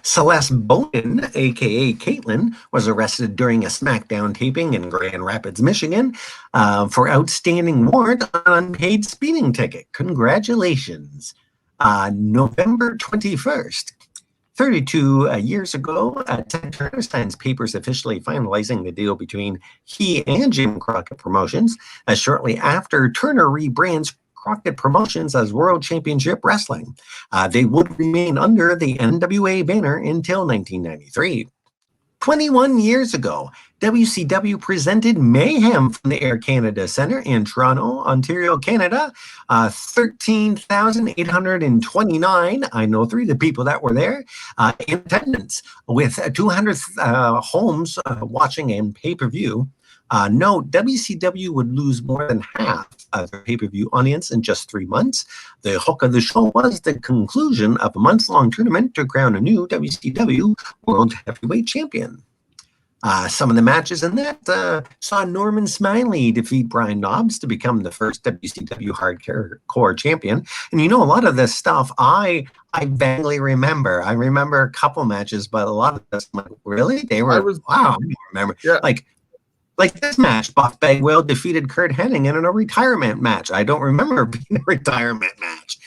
Celeste Bonin, a.k.a. Caitlin, was arrested during a SmackDown taping in Grand Rapids, Michigan, for outstanding warrant on unpaid speeding ticket. Congratulations. November 21st, 32 years ago, Ted Turner signs papers officially finalizing the deal between he and Jim Crockett Promotions. Shortly after, Turner rebrands Crockett Promotions as World Championship Wrestling. They would remain under the NWA banner until 1993. 21 years ago, WCW presented Mayhem from the Air Canada Centre in Toronto, Ontario, Canada. 13,829, I know 3 of the people that were there, in attendance, with 200 homes watching in pay-per-view. Note, WCW would lose more than half of their pay-per-view audience in just 3 months. The hook of the show was the conclusion of a months-long tournament to crown a new WCW World Heavyweight Champion. Some of the matches in that saw Norman Smiley defeat Brian Knobbs to become the first WCW Hardcore Champion. And you know, a lot of this stuff I vaguely remember. I remember a couple matches, but a lot of this, I'm like, really? They were, wow, I don't remember. Yeah. Like this match, Buff Bagwell defeated Kurt Hennig in a retirement match. I don't remember it being a retirement match.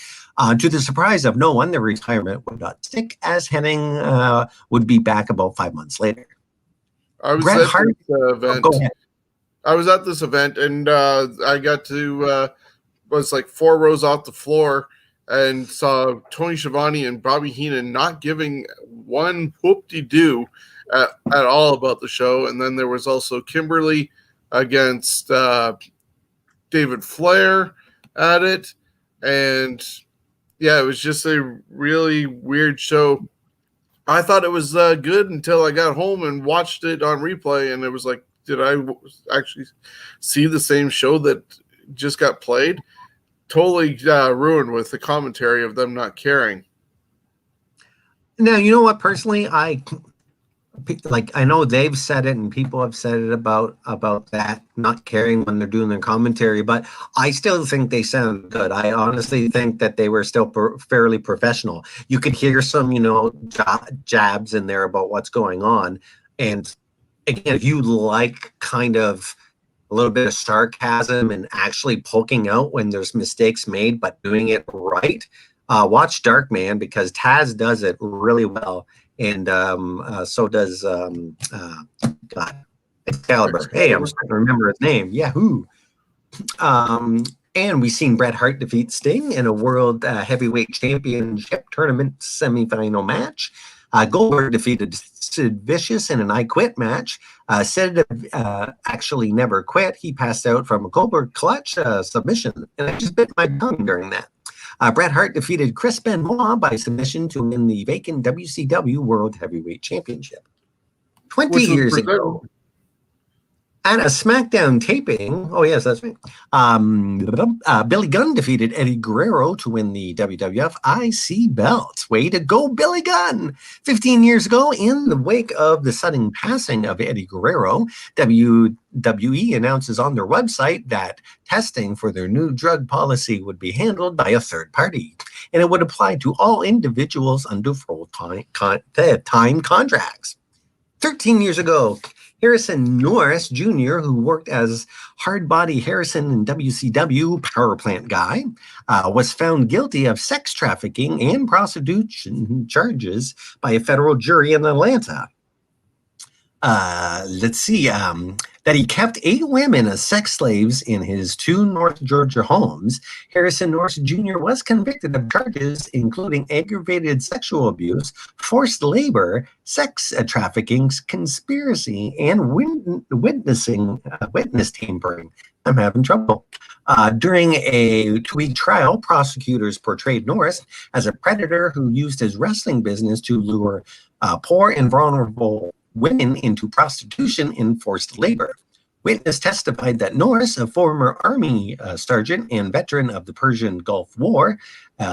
To the surprise of no one, the retirement would not stick, as Hennig would be back about 5 months later. I was Bret at Hart- this event. Go ahead. I was at this event, and I got to was like 4 rows off the floor and saw Tony Schiavone and Bobby Heenan not giving one whoop-de-doo at all about the show. And then there was also Kimberly against David Flair at it. And yeah, it was just a really weird show. I thought it was good until I got home and watched it on replay, and it was like, did I actually see the same show that just got played? Totally ruined with the commentary of them not caring. Now, you know what? Personally, I know they've said it and people have said it about that not caring when they're doing their commentary, but I still think they sound good. I honestly think that they were still fairly professional. You could hear some, jabs in there about what's going on. And again, if you like kind of a little bit of sarcasm and actually poking out when there's mistakes made, but doing it right, watch Darkman, because Taz does it really well. And so does Excalibur. Hey, I'm starting to remember his name. Yahoo! And we've seen Bret Hart defeat Sting in a World Heavyweight Championship Tournament semifinal match. Goldberg defeated Sid Vicious in an I Quit match. Sid actually never quit. He passed out from a Goldberg clutch submission, and I just bit my tongue during that. Bret Hart defeated Chris Benoit by submission to win the vacant WCW World Heavyweight Championship. 20 years ago, at a SmackDown taping, oh yes, that's right, Billy Gunn defeated Eddie Guerrero to win the WWF IC belt. Way to go, Billy Gunn! 15 years ago, in the wake of the sudden passing of Eddie Guerrero, WWE announces on their website that testing for their new drug policy would be handled by a third party, and it would apply to all individuals under full-time contracts. 13 years ago, Harrison Norris Jr., who worked as Hardbody Harrison in WCW Power Plant Guy, was found guilty of sex trafficking and prostitution charges by a federal jury in Atlanta. That he kept 8 women as sex slaves in his 2 North Georgia homes. Harrison Norris Jr. was convicted of charges including aggravated sexual abuse, forced labor, sex trafficking, conspiracy, and witness tampering. I'm having trouble. During a 2-week trial, prosecutors portrayed Norris as a predator who used his wrestling business to lure poor and vulnerable women into prostitution and forced labor. Witness testified that Norris, a former Army sergeant and veteran of the Persian Gulf War,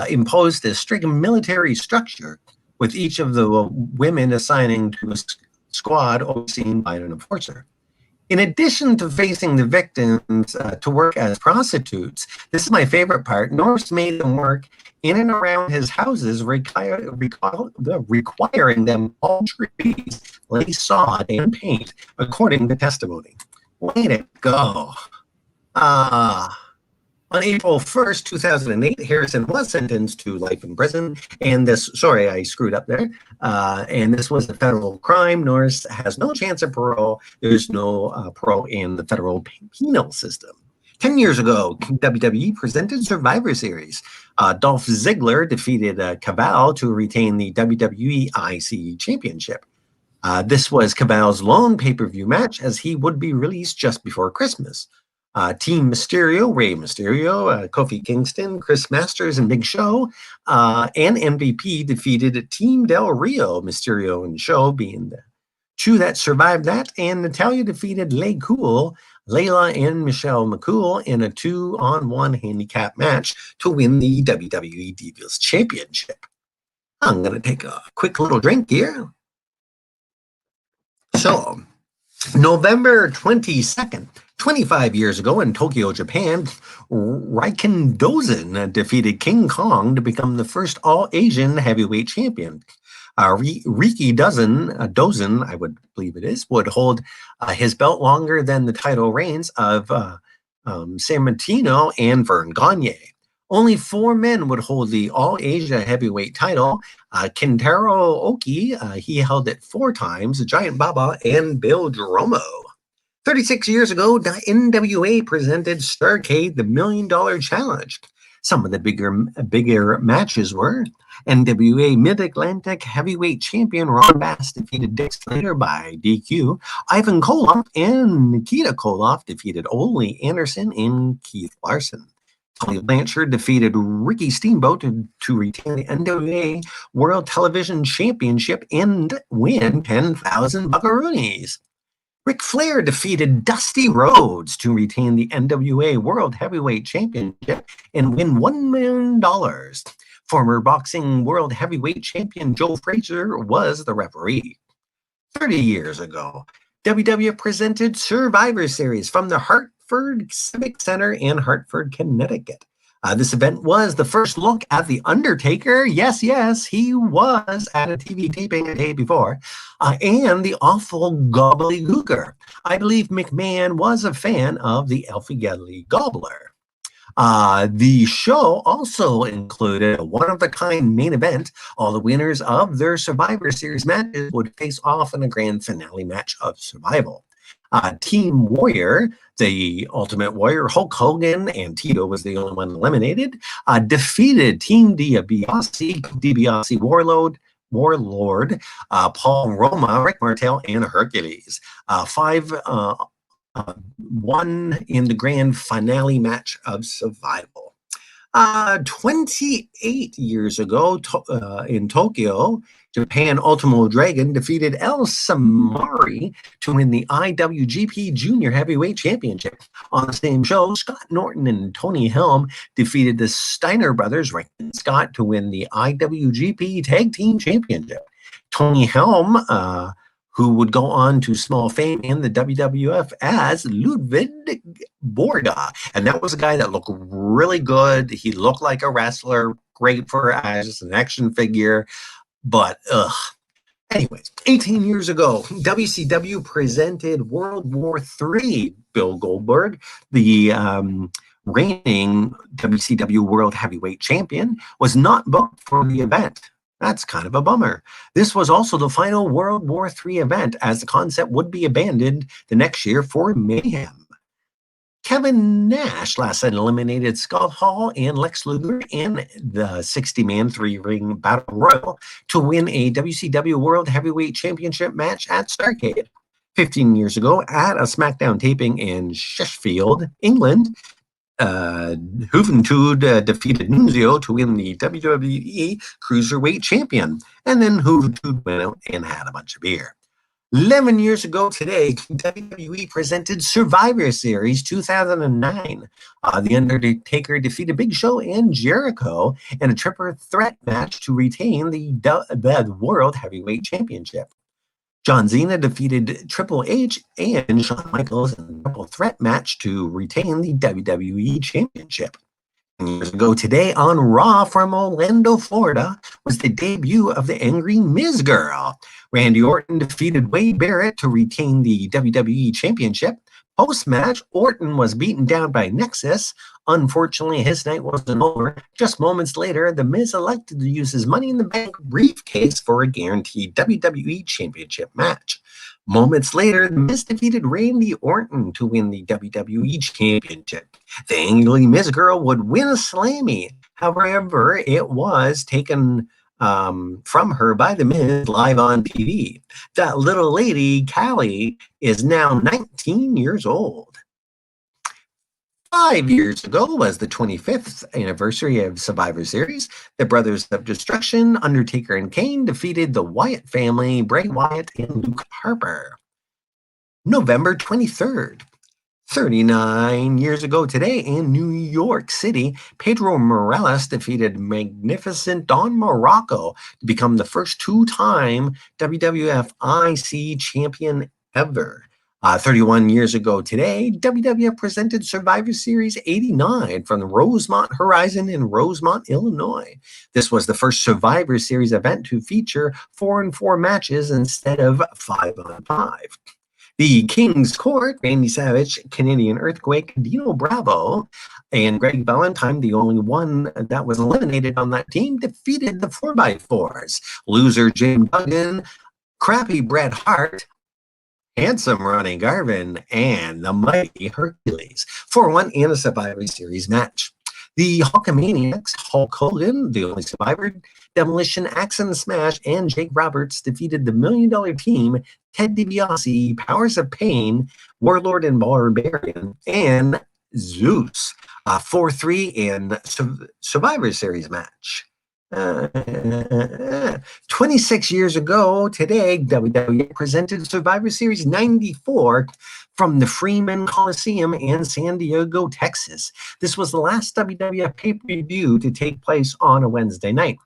imposed a strict military structure, with each of the women assigning to a squad overseen by an enforcer. In addition to facing the victims to work as prostitutes, this is my favorite part, Norris made them work in and around his houses, requiring them all trees, lay sod, and paint, according to testimony. Way to go. On April 1st, 2008, Harrison was sentenced to life in prison. And I screwed up there. And this was a federal crime. Norris has no chance of parole. There's no parole in the federal penal system. 10 years ago, WWE presented Survivor Series. Dolph Ziggler defeated Cabal to retain the WWE IC Championship. This was Cabal's lone pay-per-view match, as he would be released just before Christmas. Team Mysterio, Rey Mysterio, Kofi Kingston, Chris Masters, and Big Show, and MVP defeated Team Del Rio, Mysterio and Show being the two that survived that, and Natalya defeated Lay Cool, Layla and Michelle McCool in a 2-on-1 handicap match to win the WWE Divas Championship. I'm going to take a quick little drink here. So, November 22nd, 25 years ago in Tokyo, Japan, Riken Dozen defeated King Kong to become the first all-Asian heavyweight champion. Riki Dozen, I would believe it is, would hold his belt longer than the title reigns of San Martino and Vern Gagne. Only 4 men would hold the All-Asia heavyweight title. Kentaro Oki, he held it 4 times, Giant Baba, and Bill Dromo. 36 years ago, the NWA presented Starrcade the $1 Million Challenge. Some of the bigger matches were NWA Mid-Atlantic Heavyweight Champion Ron Bass defeated Dick Slater by DQ. Ivan Koloff and Nikita Koloff defeated Ole Anderson and Keith Larson. Tony Blanchard defeated Ricky Steamboat to retain the NWA World Television Championship and win 10,000 buckaroonies. Ric Flair defeated Dusty Rhodes to retain the NWA World Heavyweight Championship and win $1 million. Former boxing World Heavyweight Champion Joe Frazier was the referee. 30 years ago, WWF presented Survivor Series from the Hartford Civic Center in Hartford, Connecticut. This event was the first look at The Undertaker. Yes, he was at a TV taping a day before. And the awful Gobbledygooker. I believe McMahon was a fan of the Elfie Gobbler. The show also included a one-of-a-kind main event. All the winners of their Survivor Series matches would face off in a grand finale match of Survival. Team Warrior, the Ultimate Warrior, Hulk Hogan, and Tito was the only one eliminated, defeated Team DiBiase Warlord, Paul Roma, Rick Martel, and Hercules. 5-1 in the grand finale match of Survival. 28 years ago in Tokyo, Japan, Ultimo Dragon defeated El Samari to win the IWGP Junior Heavyweight Championship. On the same show, Scott Norton and Tony Helm defeated the Steiner brothers, Rick and Scott, to win the IWGP Tag Team Championship. Tony Helm, who would go on to small fame in the WWF as Ludwig Borga. And that was a guy that looked really good. He looked like a wrestler, great for as an action figure, but Anyways, 18 years ago, WCW presented World War III. Bill Goldberg, the reigning WCW World Heavyweight Champion, was not booked for the event. That's kind of a bummer. This was also the final World War III event, as the concept would be abandoned the next year for Mayhem. Kevin Nash last night eliminated Scott Hall and Lex Luger in the 60-man 3-ring Battle Royal to win a WCW World Heavyweight Championship match at Starrcade. 15 years ago, at a SmackDown taping in Sheffield, England, Juventud defeated Nunzio to win the WWE Cruiserweight Champion, and then Juventud went out and had a bunch of beer. 11 years ago today, WWE presented Survivor Series 2009. The Undertaker defeated Big Show and Jericho in a triple threat match to retain the World Heavyweight Championship. John Cena defeated Triple H and Shawn Michaels in a triple threat match to retain the WWE Championship. Years ago today on Raw from Orlando, Florida, was the debut of the Angry Miz Girl. Randy Orton defeated Wade Barrett to retain the WWE Championship. Post-match, Orton was beaten down by Nexus. Unfortunately, his night wasn't over. Just moments later, The Miz elected to use his Money in the Bank briefcase for a guaranteed WWE Championship match. Moments later, The Miz defeated Randy Orton to win the WWE Championship. The Angry Miz Girl would win a Slammy. However, it was taken from her by The Miz live on TV. That little lady, Callie, is now 19 years old. 5 years ago was the 25th anniversary of Survivor Series. The Brothers of Destruction, Undertaker and Kane, defeated the Wyatt family, Bray Wyatt and Luke Harper. November 23rd. 39 years ago today in New York City, Pedro Morales defeated Magnificent Don Morocco to become the first two-time WWF IC champion ever. 31 years ago today, WWF presented Survivor Series 89 from the Rosemont Horizon in Rosemont, Illinois. This was the first Survivor Series event to feature 4-on-4 matches instead of 5-on-5. The King's Court, Randy Savage, Canadian Earthquake, Dino Bravo, and Greg Valentine, the only one that was eliminated on that team, defeated the 4x4s. Loser Jim Duggan, Crappy Bret Hart, Handsome Ronnie Garvin, and the Mighty Hercules for one in a Survivor Series match. The Hulkamaniacs, Hulk Hogan, the only survivor, Demolition, Axe and Smash, and Jake Roberts defeated the $1 Million team, Ted DiBiase, Powers of Pain, Warlord and Barbarian, and Zeus. 4-3 in Survivor Series match. 26 years ago today, WWE presented Survivor Series 94 from the Freeman Coliseum in San Diego, Texas. This was the last WWF pay-per-view to take place on a Wednesday night.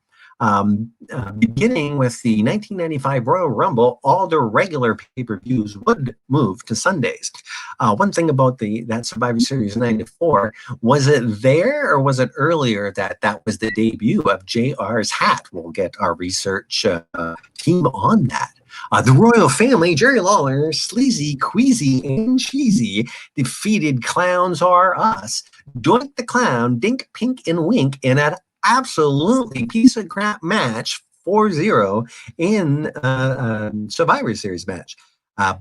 Beginning with the 1995 Royal Rumble, all the regular pay-per-views would move to Sundays. One thing about that Survivor Series 94, was it there or was it earlier that was the debut of JR's hat? We'll get our research team on that. The royal family, Jerry Lawler, Sleazy, Queasy, and Cheesy, defeated Clowns Are Us, Doink the Clown, Dink, Pink, and Wink in an absolutely piece of crap match, 4-0 in Survivor Series match.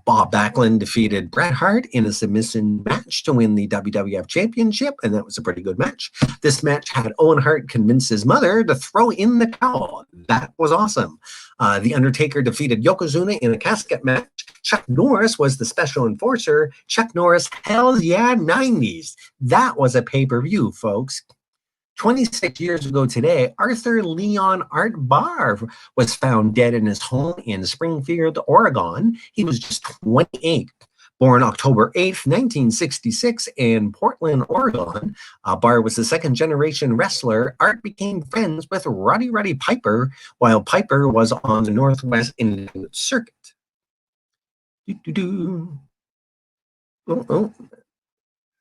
Bob Backlund defeated Bret Hart in a submission match to win the WWF Championship, and that was a pretty good match. This match had Owen Hart convince his mother to throw in the towel. That was awesome. The Undertaker defeated Yokozuna in a casket match. Chuck Norris was the special enforcer. Chuck Norris, hell yeah, 90s. That was a pay-per-view, folks. 26 years ago today, Arthur Leon Art Barr was found dead in his home in Springfield, Oregon. He was just 28. Born October 8th, 1966 in Portland, Oregon, Barr was a second-generation wrestler. Art became friends with Roddy Piper while Piper was on the Northwest Independent Circuit.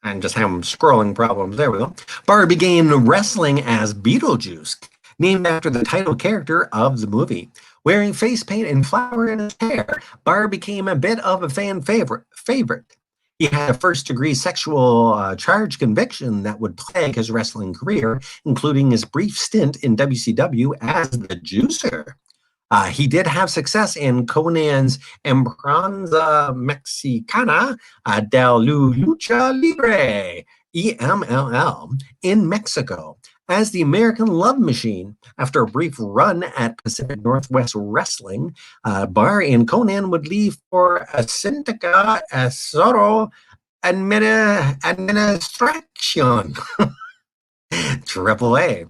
I'm just having scrolling problems. There we go. Barr began wrestling as Beetlejuice, named after the title character of the movie. Wearing face paint and flour in his hair, Barr became a bit of a fan favorite. He had a first-degree sexual charge conviction that would plague his wrestling career, including his brief stint in WCW as the Juicer. He did have success in Conan's Embranza Mexicana del Lucha Libre, EMLL, in Mexico as the American Love Machine. After a brief run at Pacific Northwest Wrestling, Barr and Conan would leave for Asintica Azoro Administration. Triple A.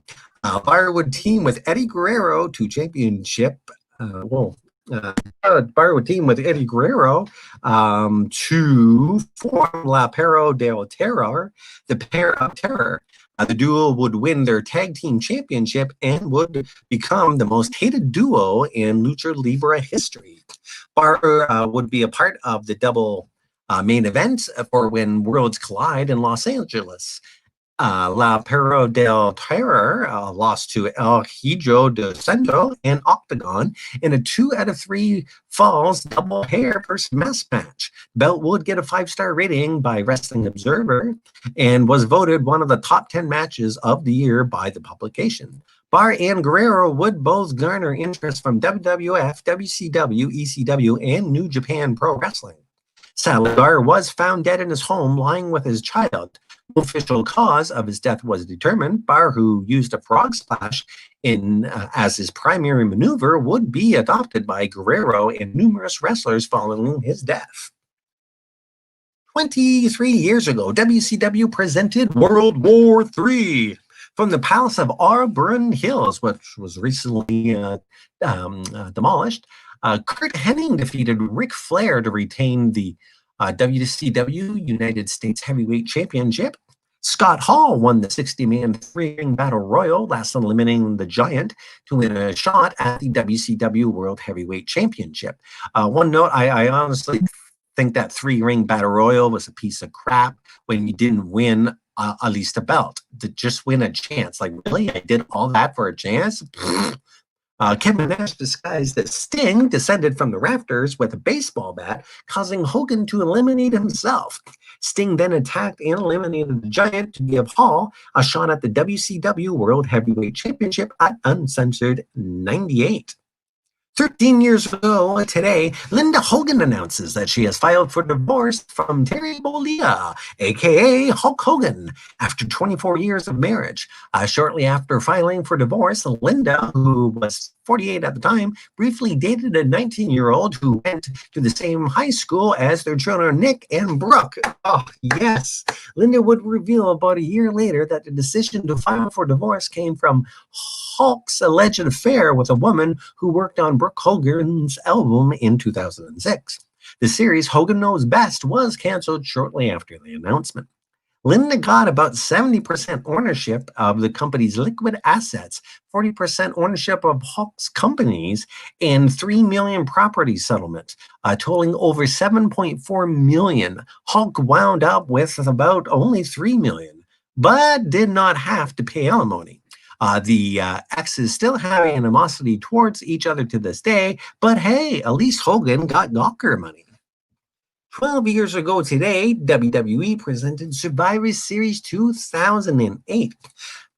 Barr would team with Eddie Guerrero to championship. Barr would team with Eddie Guerrero to form La Perro del Terror, the Pair of Terror. The duo would win their tag team championship and would become the most hated duo in Lucha Libre history. Barr would be a part of the double main event for When Worlds Collide in Los Angeles. La Perro del Terror lost to El Hijo de Santo and Octagon in a 2 out of 3 falls double hair first mass match. Belt would get a 5-star rating by Wrestling Observer and was voted one of the top 10 matches of the year by the publication. Barr and Guerrero would both garner interest from WWF, WCW, ECW, and New Japan Pro Wrestling. Sadly, Barr was found dead in his home, lying with his child. Official cause of his death was determined. Barr, who used a frog splash as his primary maneuver, would be adopted by Guerrero and numerous wrestlers following his death. 23 years ago, WCW presented World War III from the Palace of Auburn Hills, which was recently demolished. Kurt Hennig defeated Ric Flair to retain the WCW United States Heavyweight Championship. Scott Hall won the 60-man three-ring battle royal, last eliminating the Giant to win a shot at the WCW World Heavyweight Championship. One note, I honestly think that three-ring battle royal was a piece of crap when you didn't win at least a belt. To just win a chance. Like, really? I did all that for a chance? Kevin Nash disguised as Sting descended from the rafters with a baseball bat, causing Hogan to eliminate himself. Sting then attacked and eliminated the Giant to give Hall a shot at the WCW World Heavyweight Championship at Uncensored 98. 13 years ago today, Linda Hogan announces that she has filed for divorce from Terry Bollea, a.k.a. Hulk Hogan, after 24 years of marriage. Shortly after filing for divorce, Linda, who was 48 at the time, briefly dated a 19-year-old who went to the same high school as their children Nick and Brooke. Oh, yes. Linda would reveal about a year later that the decision to file for divorce came from Hulk's alleged affair with a woman who worked on Brooke Hogan's album in 2006. The series Hogan Knows Best was canceled shortly after the announcement. Linda got about 70% ownership of the company's liquid assets, 40% ownership of Hulk's companies, and $3 million property settlement, totaling over $7.4 million. Hulk wound up with about only $3 million, but did not have to pay alimony. The exes still have animosity towards each other to this day, but hey, at least Hogan got Gawker money. 12 years ago today, WWE presented Survivor Series 2008.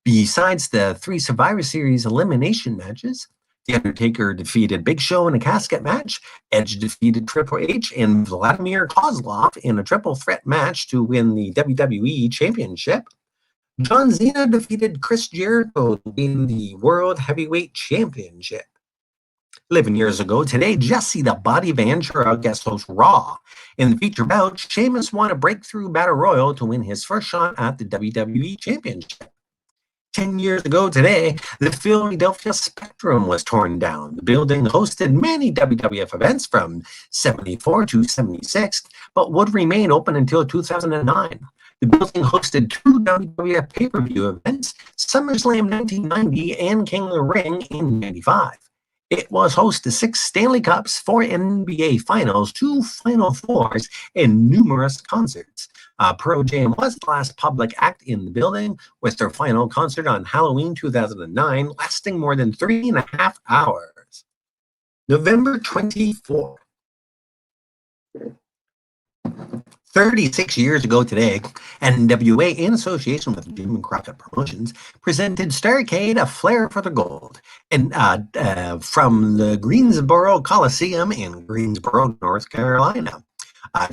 Besides the 3 Survivor Series elimination matches, The Undertaker defeated Big Show in a casket match, Edge defeated Triple H and Vladimir Kozlov in a triple threat match to win the WWE Championship. John Cena defeated Chris Jericho to win the World Heavyweight Championship. 11 years ago today, Jesse the Body Ventura guest host Raw. In the feature bout, Sheamus won a breakthrough battle royal to win his first shot at the WWE Championship. 10 years ago today, the Philadelphia Spectrum was torn down. The building hosted many WWF events from 74 to 76, but would remain open until 2009. The building hosted 2 WWF pay-per-view events, SummerSlam 1990 and King of the Ring in 95. It was host to 6 Stanley Cups, 4 NBA Finals, 2 Final Fours, and numerous concerts. Pearl Jam was the last public act in the building, with their final concert on Halloween 2009, lasting more than 3.5 hours. November 24. 36 years ago today, NWA, in association with Jim Crockett Promotions, presented Starrcade: A Flair for the Gold, and from the Greensboro Coliseum in Greensboro, North Carolina.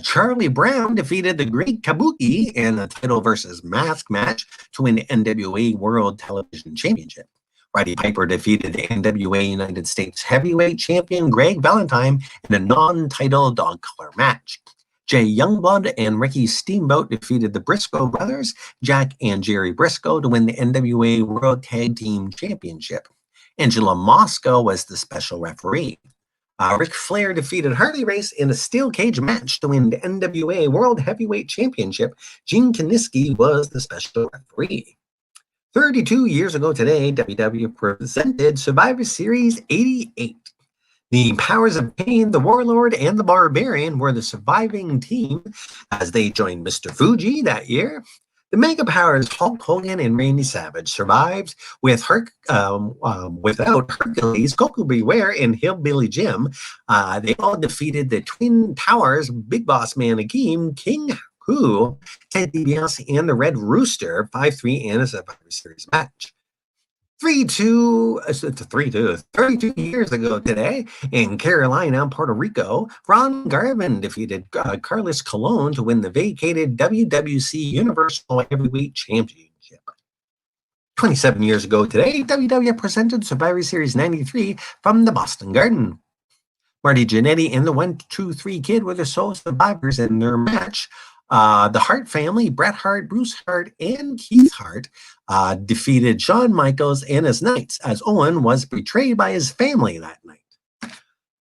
Charlie Brown defeated the Great Kabuki in a title versus mask match to win the NWA World Television Championship. Roddy Piper defeated the NWA United States Heavyweight Champion Greg Valentine in a non-title dog collar match. Jay Youngblood and Ricky Steamboat defeated the Briscoe brothers, Jack and Jerry Briscoe, to win the NWA World Tag Team Championship. Angela Moscow was the special referee. Ric Flair defeated Harley Race in a steel cage match to win the NWA World Heavyweight Championship. Gene Kiniski was the special referee. 32 years ago today, WWE presented Survivor Series 88. The Powers of Pain, the Warlord, and the Barbarian were the surviving team as they joined Mr. Fuji that year. The Mega Powers, Hulk Hogan and Randy Savage, survived without Hercules, Coco Beware, and Hillbilly Jim. They all defeated the Twin Towers, Big Boss Man Akeem, King Hu, Ted DiBiase, and the Red Rooster 5-3 in a Survivor Series match. 32 years ago today in Carolina, Puerto Rico, Ron Garvin defeated Carlos Colon to win the vacated WWC Universal Heavyweight Championship. 27 years ago today, WWF presented Survivor Series 93 from the Boston Garden. Marty Jannetty and the 1-2-3 Kid were the sole survivors in their match. The Hart family, Bret Hart, Bruce Hart, and Keith Hart, defeated Shawn Michaels and his Knights, as Owen was betrayed by his family that night.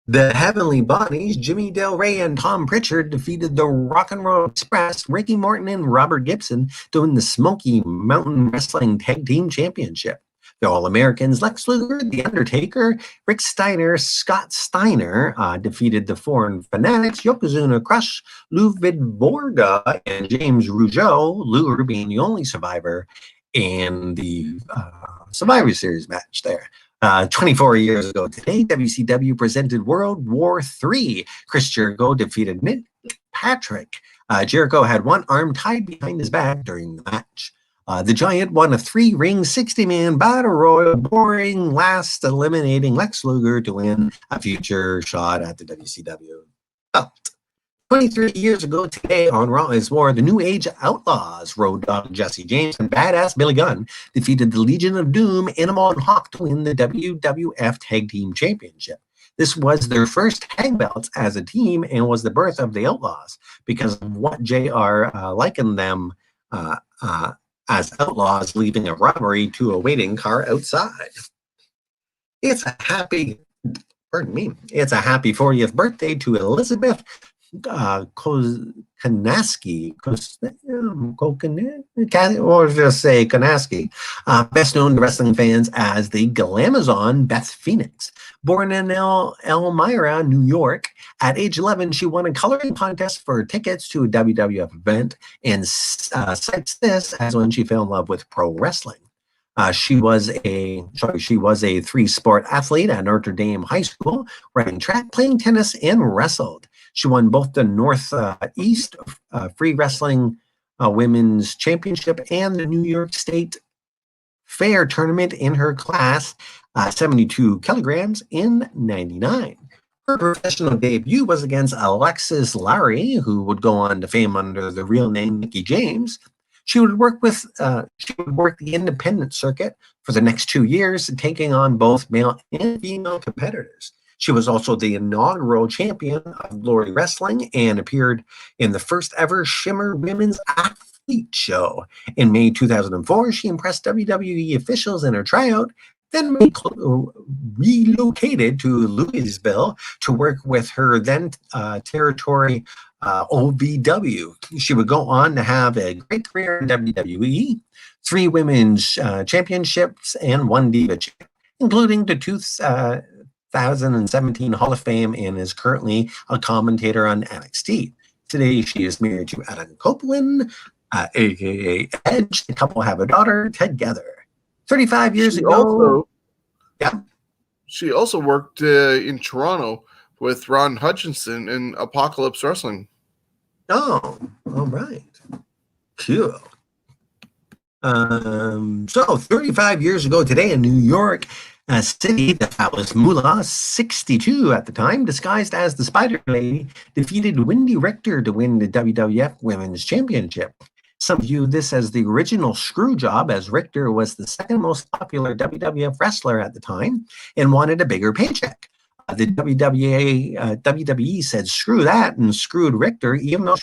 The Heavenly Bodies, Jimmy Del Rey and Tom Pritchard, defeated the Rock and Roll Express, Ricky Morton and Robert Gibson, to win the Smoky Mountain Wrestling Tag Team Championship. The All-Americans, Lex Luger, The Undertaker, Rick Steiner, Scott Steiner, defeated the Foreign Fanatics, Yokozuna, Crush, Lou Vidborga, and James Rougeau, Luger being the only survivor in the Survivor Series match there. 24 years ago today, WCW presented World War III. Chris Jericho defeated Nick Patrick. Jericho had one arm tied behind his back during the match. The Giant won a 3-ring, 60-man battle royal, boring last, eliminating Lex Luger to win a future shot at the WCW belt. 23 years ago today on Raw is War, the New Age Outlaws, Road Dogg Jesse James and Badass Billy Gunn, defeated the Legion of Doom, Animal and Hawk to win the WWF Tag Team Championship. This was their first tag belts as a team and was the birth of the Outlaws because of what JR likened them as outlaws leaving a robbery to a waiting car outside. It's a happy 40th birthday to Elizabeth Kanaski, or just say Kanaski, best known to wrestling fans as the Glamazon Beth Phoenix. Born in Elmira, New York, at age 11, she won a coloring contest for tickets to a WWF event and cites this as when she fell in love with pro wrestling. She was a 3-sport athlete at Notre Dame High School, running track, playing tennis, and wrestled. She won both the Northeast Free Wrestling Women's Championship and the New York State Fair Tournament in her class, 72 kilograms in 99. Her professional debut was against Alexis Lowry, who would go on to fame under the real name Mickie James. She would work the independent circuit for the next 2 years, taking on both male and female competitors. She was also the inaugural champion of Glory Wrestling and appeared in the first ever Shimmer Women's Athlete Show. In May 2004, she impressed WWE officials in her tryout, then relocated to Louisville to work with her then territory OVW. She would go on to have a great career in WWE, 3 women's championships, and 1 Diva champ, including the 2017 Hall of Fame, and is currently a commentator on NXT. Today, she is married to Adam Copeland, aka Edge. The couple have a daughter together. 35 years ago. She also worked in Toronto with Ron Hutchinson in Apocalypse Wrestling. Oh, all right. Cool. So 35 years ago today in New York City, the fabulous Moolah, 62 at the time, disguised as the Spider Lady, defeated Wendy Richter to win the WWF Women's Championship. Some view this as the original screw job, as Richter was the second most popular WWF wrestler at the time and wanted a bigger paycheck. The WWE said screw that and screwed Richter, even though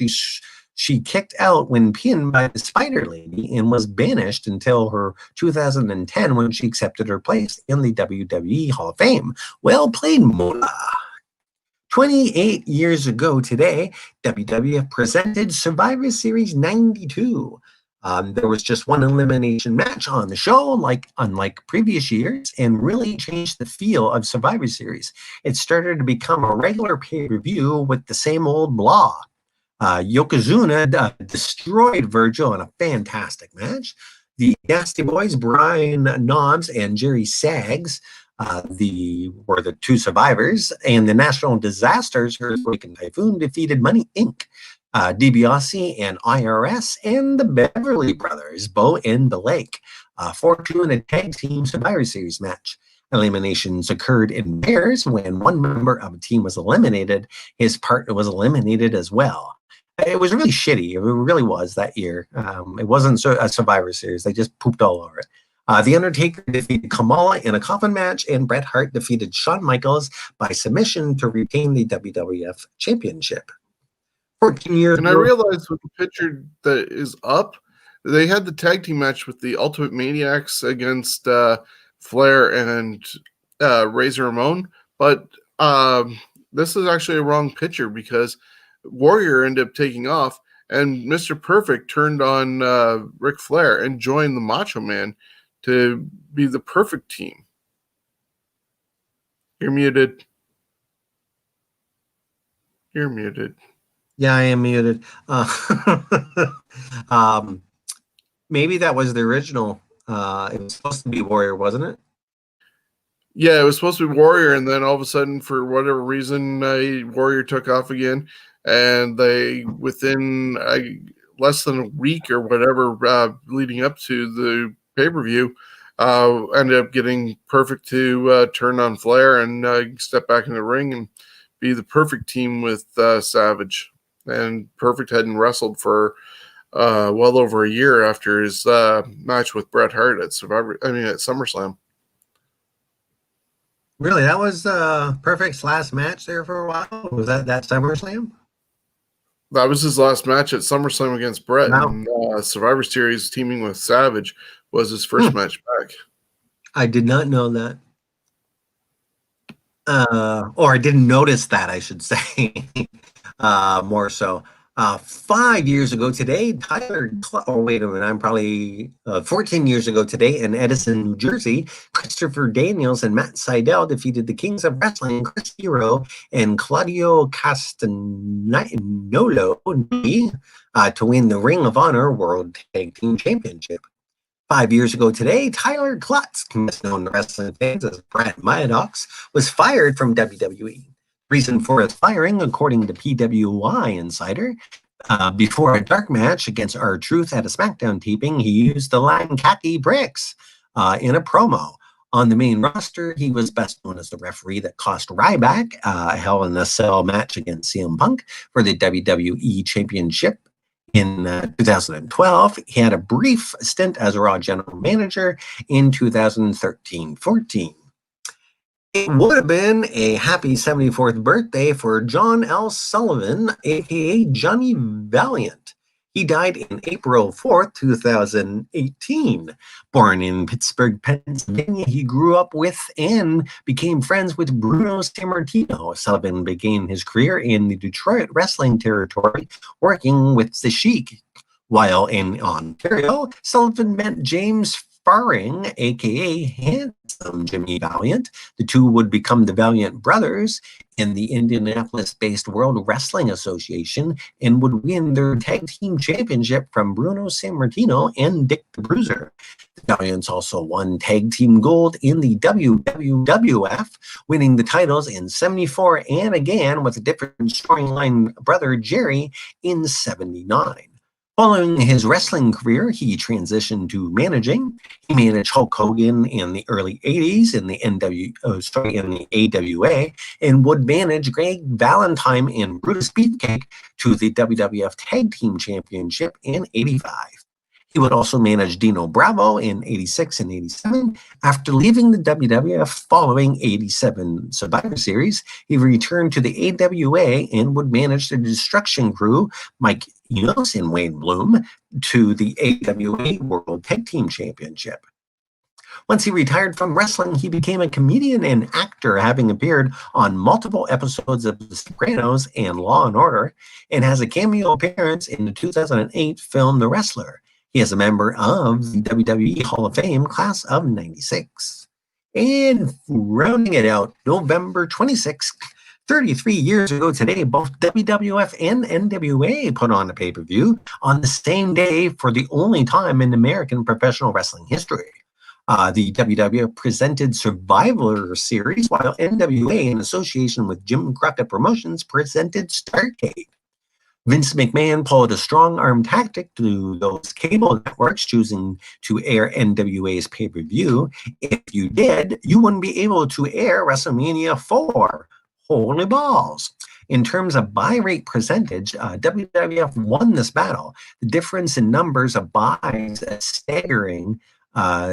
she kicked out when pinned by the Spider Lady and was banished until her 2010 when she accepted her place in the WWE Hall of Fame. Well played, Mola. 28 years ago today, WWF presented Survivor Series 92. There was just one elimination match on the show, unlike previous years, and really changed the feel of Survivor Series. It started to become a regular pay-per-view with the same old blah. Yokozuna destroyed Virgil in a fantastic match. The Nasty Boys, Brian Knobs and Jerry Sags, were the 2 survivors, and the National Disasters, Earthquake and Typhoon, defeated Money Inc. DiBiase and IRS, and the Beverly Brothers, Bo and Blake, 4-2 in a tag team Survivor Series match. Eliminations occurred in pairs. When one member of a team was eliminated, his partner was eliminated as well. It was really shitty. It really was that year. It wasn't a Survivor Series. They just pooped all over it. The Undertaker defeated Kamala in a coffin match, and Bret Hart defeated Shawn Michaels by submission to retain the WWF Championship. 14 years And ago, I realized with the picture that is up, they had the tag team match with the Ultimate Maniacs against Flair and Razor Ramon, but this is actually a wrong picture because Warrior ended up taking off, and Mr. Perfect turned on Ric Flair and joined the Macho Man to be the perfect team. You're muted. You're muted. Yeah, I am muted. Maybe that was the original. It was supposed to be Warrior, wasn't it? Yeah, it was supposed to be Warrior, and then all of a sudden, for whatever reason, Warrior took off again, and they, within less than a week or whatever, leading up to the pay-per-view, ended up getting Perfect to turn on Flair and step back in the ring and be the perfect team with Savage. And Perfect hadn't wrestled for well over a year after his match with Bret Hart at SummerSlam. Really, that was Perfect's last match there for a while? Was that SummerSlam? That was his last match at SummerSlam against Bret. Wow. And Survivor Series teaming with Savage was his first match back. I did not know that. Or I didn't notice that, I should say. More so. 5 years ago today, I'm probably 14 years ago today in Edison, New Jersey, Christopher Daniels and Matt Sydal defeated the Kings of Wrestling, Chris Hero and Claudio Castagnolo, to win the Ring of Honor World Tag Team Championship. 5 years ago today, Tyler Klutz, best known to wrestling fans as Brad Maddox, was fired from WWE. Reason for his firing, according to PWI Insider, before a dark match against R-Truth at a SmackDown taping, he used the line "khaki bricks" in a promo. On the main roster, he was best known as the referee that cost Ryback a Hell in a Cell match against CM Punk for the WWE Championship. In 2012, he had a brief stint as a Raw general manager in 2013-14. It would have been a happy 74th birthday for John L. Sullivan, a.k.a. Johnny Valiant. He died in April 4th, 2018. Born in Pittsburgh, Pennsylvania, he grew up with and became friends with Bruno Sammartino. Sullivan began his career in the Detroit wrestling territory, working with the Sheik. While in Ontario, Sullivan met James Faring, a.k.a. Handsome Jimmy Valiant. The two would become the Valiant Brothers in the Indianapolis-based World Wrestling Association and would win their tag team championship from Bruno Sammartino and Dick the Bruiser. The Valiants also won tag team gold in the WWF, winning the titles in '74 and again with a different storyline brother Jerry in '79. Following his wrestling career, he transitioned to managing. He managed Hulk Hogan in the early 80s in the AWA, and would manage Greg Valentine and Brutus Beefcake to the WWF Tag Team Championship in '85. He would also manage Dino Bravo in '86 and '87. After leaving the WWF following '87 Survivor Series, he returned to the AWA and would manage the Destruction Crew, Mike Enos and Wayne Bloom, to the AWA World Tag Team Championship. Once he retired from wrestling, he became a comedian and actor, having appeared on multiple episodes of The Sopranos and Law & Order, and has a cameo appearance in the 2008 film The Wrestler. He is a member of the WWE Hall of Fame class of '96. And rounding it out, November 26th, 33 years ago today, both WWF and NWA put on a pay-per-view on the same day for the only time in American professional wrestling history. The WWF presented Survivor Series, while NWA, in association with Jim Crockett Promotions, presented Starrcade. Vince McMahon pulled a strong arm tactic to those cable networks choosing to air NWA's pay-per-view. If you did, you wouldn't be able to air WrestleMania 4. Holy balls. In terms of buy rate percentage, WWF won this battle. The difference in numbers of buys is staggering.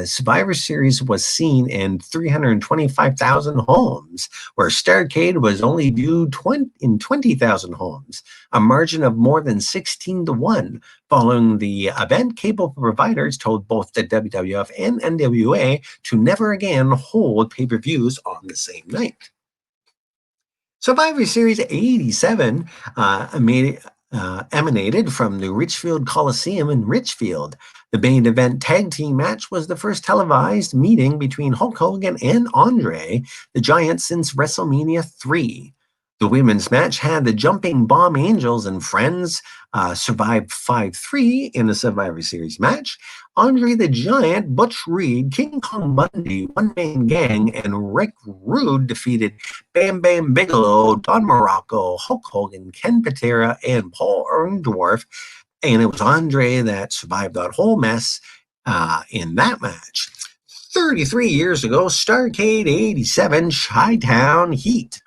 Survivor Series was seen in 325,000 homes, where Starrcade was only viewed in 20,000 homes, a margin of more than 16-1. Following the event, cable providers told both the WWF and NWA to never again hold pay-per-views on the same night. Survivor Series 87 emanated from the Richfield Coliseum in Richfield. The main event tag team match was the first televised meeting between Hulk Hogan and Andre the Giant since WrestleMania 3. The women's match had the Jumping Bomb Angels and Friends survive 5-3 in a Survivor Series match. Andre the Giant, Butch Reed, King Kong Bundy, One Man Gang, and Rick Rude defeated Bam Bam Bigelow, Don Morocco, Hulk Hogan, Ken Patera, and Paul Orndorff. And it was Andre that survived that whole mess in that match. 33 years ago, Starrcade 87 Chi-Town Heat.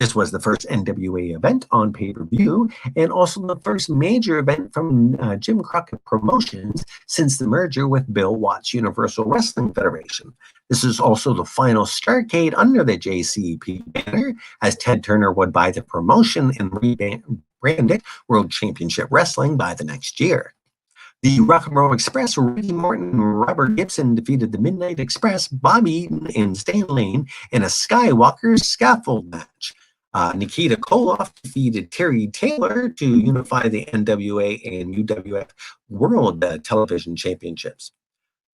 This was the first NWA event on pay-per-view and also the first major event from Jim Crockett Promotions since the merger with Bill Watts Universal Wrestling Federation. This is also the final Starrcade under the JCP banner, as Ted Turner would buy the promotion and rebrand it World Championship Wrestling by the next year. The Rock and Roll Express, Ricky Morton and Robert Gibson defeated the Midnight Express, Bob Eaton and Stan Lane in a Skywalker scaffold match. Nikita Koloff defeated Terry Taylor to unify the NWA and UWF World Television Championships.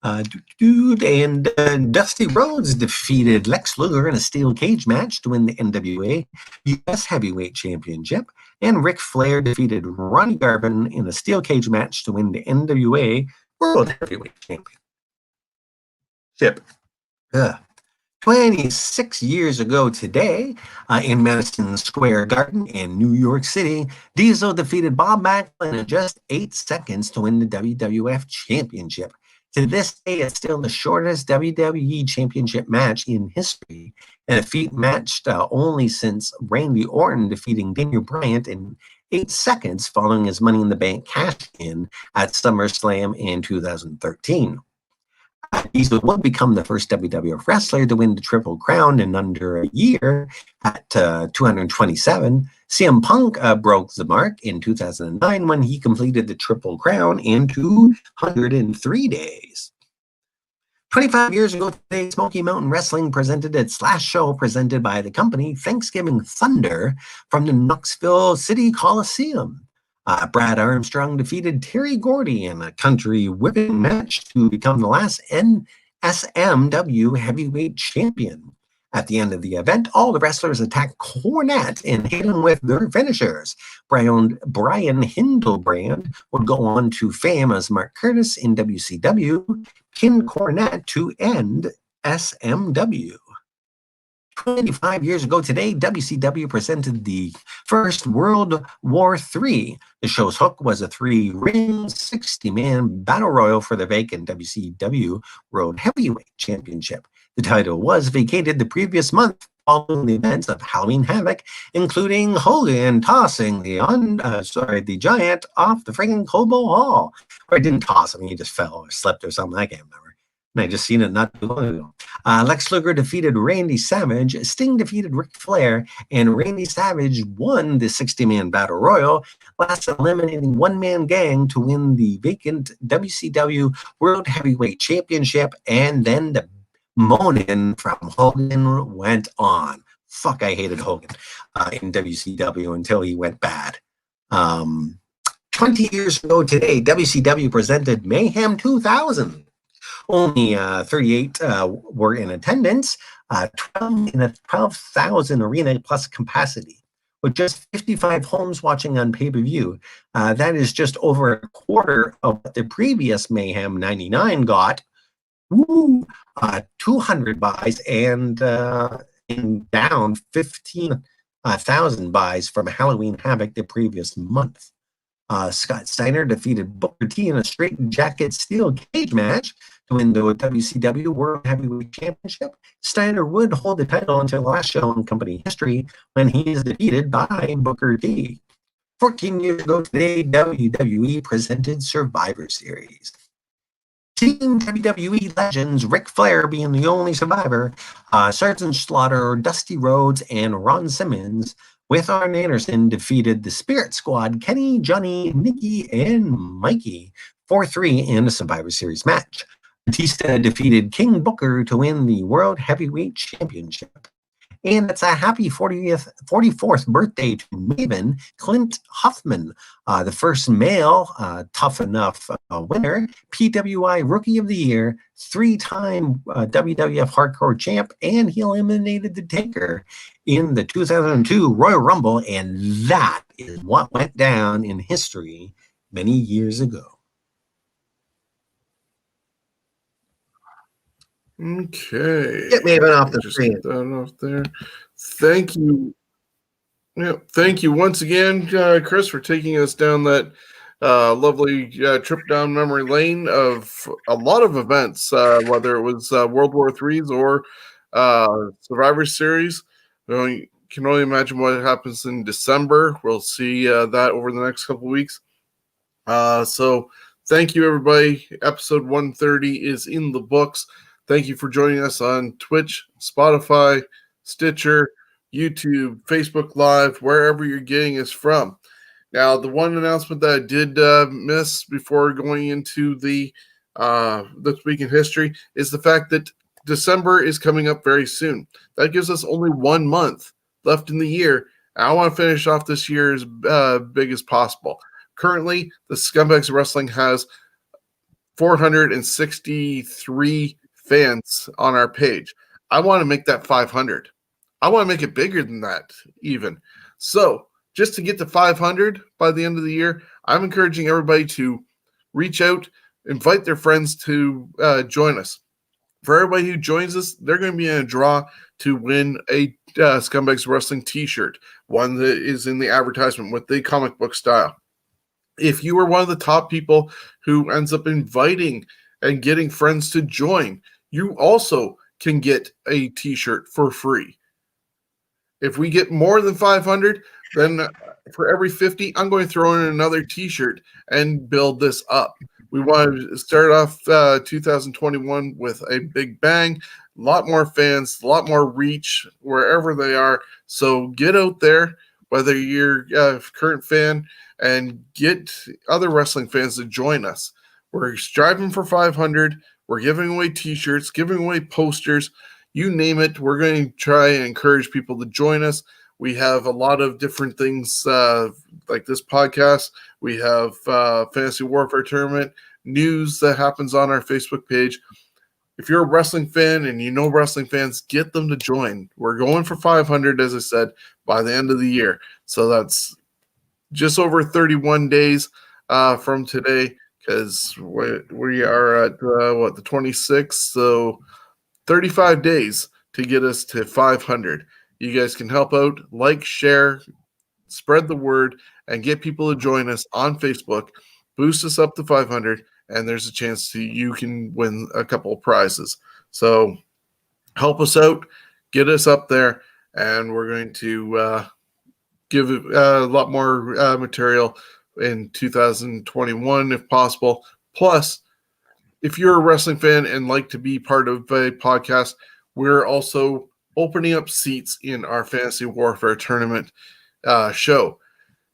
Dusty Rhodes defeated Lex Luger in a steel cage match to win the NWA US Heavyweight Championship. And Ric Flair defeated Ronnie Garvin in a steel cage match to win the NWA World Heavyweight Championship. 26 years ago today, in Madison Square Garden in New York City, Diesel defeated Bob Backlund in just 8 seconds to win the WWF Championship. To this day, it's still the shortest WWE Championship match in history, and a feat matched only since Randy Orton defeating Daniel Bryant in 8 seconds following his Money in the Bank cash-in at SummerSlam in 2013. Diesel would become the first WWF wrestler to win the Triple Crown in under a year at 227. CM Punk broke the mark in 2009 when he completed the Triple Crown in 203 days. 25 years ago today, Smoky Mountain Wrestling presented its last show presented by the company, Thanksgiving Thunder, from the Knoxville City Coliseum. Brad Armstrong defeated Terry Gordy in a country whipping match to become the last NSMW heavyweight champion. At the end of the event, all the wrestlers attacked Cornette and hit him with their finishers. Brian Hildebrand would go on to fame as Mark Curtis in WCW, pinned Cornette to end SMW. 25 years ago today, WCW presented the first World War III. The show's hook was a 3-ring, 60-man battle royal for the vacant WCW World Heavyweight Championship. The title was vacated the previous month following the events of Halloween Havoc, including Hogan tossing the Giant off the friggin' Cobo Hall. Or he didn't toss him, he just fell or slipped or something, I can't remember. And I just seen it not too long ago. Lex Luger defeated Randy Savage, Sting defeated Ric Flair, and Randy Savage won the 60-man Battle Royal, last eliminating One Man Gang to win the vacant WCW World Heavyweight Championship, and then the moaning from Hogan went on. Fuck, I hated Hogan in WCW until he went bad. 20 years ago today, WCW presented Mayhem 2000. Only 38 were in attendance, 12 in a 12,000 arena plus capacity, with just 55 homes watching on pay-per-view. That is just over a quarter of what the previous Mayhem 99 got. 200 buys and down 15 1,000 buys from Halloween Havoc the previous month. Scott Steiner defeated Booker T in a straight jacket steel cage match to win the WCW World Heavyweight Championship. Steiner would hold the title until the last show in company history when he is defeated by Booker T. 14 years ago today, WWE presented Survivor Series. Team WWE legends, Ric Flair being the only survivor, Sergeant Slaughter, Dusty Rhodes, and Ron Simmons with Arn Anderson defeated the Spirit Squad, Kenny, Johnny, Nikki, and Mikey 4-3 in a Survivor Series match. Batista defeated King Booker to win the World Heavyweight Championship. And it's a happy 44th birthday to Maven Clint Huffman, the first male Tough Enough winner, PWI Rookie of the Year, 3-time WWF Hardcore Champ, and he eliminated The Taker in the 2002 Royal Rumble, and that is what went down in history many years ago. Okay. Get Maven off the Just screen. get that off there. Thank you. Yeah, thank you once again, Chris, for taking us down that lovely trip down memory lane of a lot of events, whether it was World War III's or Survivor Series. You can only imagine what happens in December. We'll see that over the next couple of weeks. So thank you, everybody. Episode 130 is in the books. Thank you for joining us on Twitch, Spotify, Stitcher, YouTube, Facebook Live, wherever you're getting us from. Now, the one announcement that I did miss before going into the This Week in History is the fact that December is coming up very soon. That gives us only 1 month left in the year. I want to finish off this year as big as possible. Currently, the Scumbags Wrestling has 463 fans on our page. I want to make that 500. I want to make it bigger than that even. So just to get to 500 by the end of the year, I'm encouraging everybody to reach out, invite their friends to join us. For everybody who joins us, they're going to be in a draw to win a Scumbags Wrestling t-shirt, one that is in the advertisement with the comic book style. If you are one of the top people who ends up inviting and getting friends to join, you also can get a t-shirt for free. If we get more than 500, then for every 50, I'm going to throw in another t-shirt and build this up. We want to start off 2021 with a big bang, a lot more fans, a lot more reach wherever they are. So get out there, whether you're a current fan, and get other wrestling fans to join us. We're striving for 500. We're giving away t-shirts, giving away posters. You name it, we're going to try and encourage people to join us. We have a lot of different things like this podcast. We have Fantasy Warfare Tournament, news that happens on our Facebook page. If you're a wrestling fan and you know wrestling fans, get them to join. We're going for 500, as I said, by the end of the year. So that's just over 31 days from today, because we are at, the 26th, so 35 days to get us to 500. You guys can help out, like, share, spread the word, and get people to join us on Facebook. Boost us up to 500, and there's a chance you can win a couple of prizes. So help us out, get us up there, and we're going to give a lot more material in 2021 if possible. Plus, if you're a wrestling fan and like to be part of a podcast, we're also opening up seats in our Fantasy Warfare Tournament show.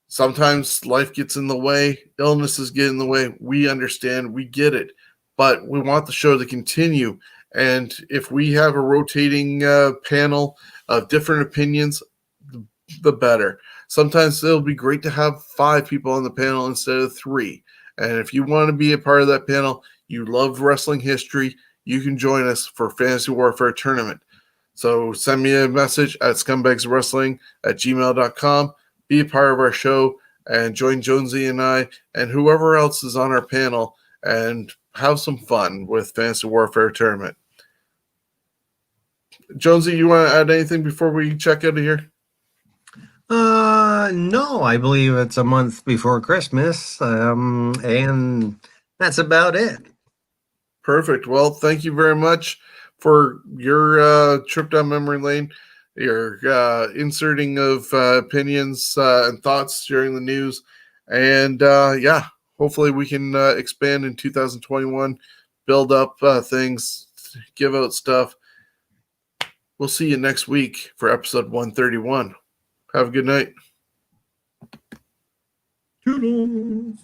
Sometimes life gets in the way, illnesses get in the way. We understand, we get it, but we want the show to continue. And if we have a rotating panel of different opinions, the better. Sometimes it'll be great to have 5 people on the panel instead of 3. And if you want to be a part of that panel, you love wrestling history, you can join us for Fantasy Warfare Tournament. So send me a message at scumbagswrestling@gmail.com. Be a part of our show and join Jonesy and I and whoever else is on our panel and have some fun with Fantasy Warfare Tournament. Jonesy, you want to add anything before we check out of here? No, I believe it's a month before Christmas, and that's about it. Perfect. Well, thank you very much for your trip down memory lane, your inserting of opinions and thoughts during the news. And yeah, hopefully we can expand in 2021, build up things, give out stuff. We'll see you next week for episode 131. Have a good night. Toodles.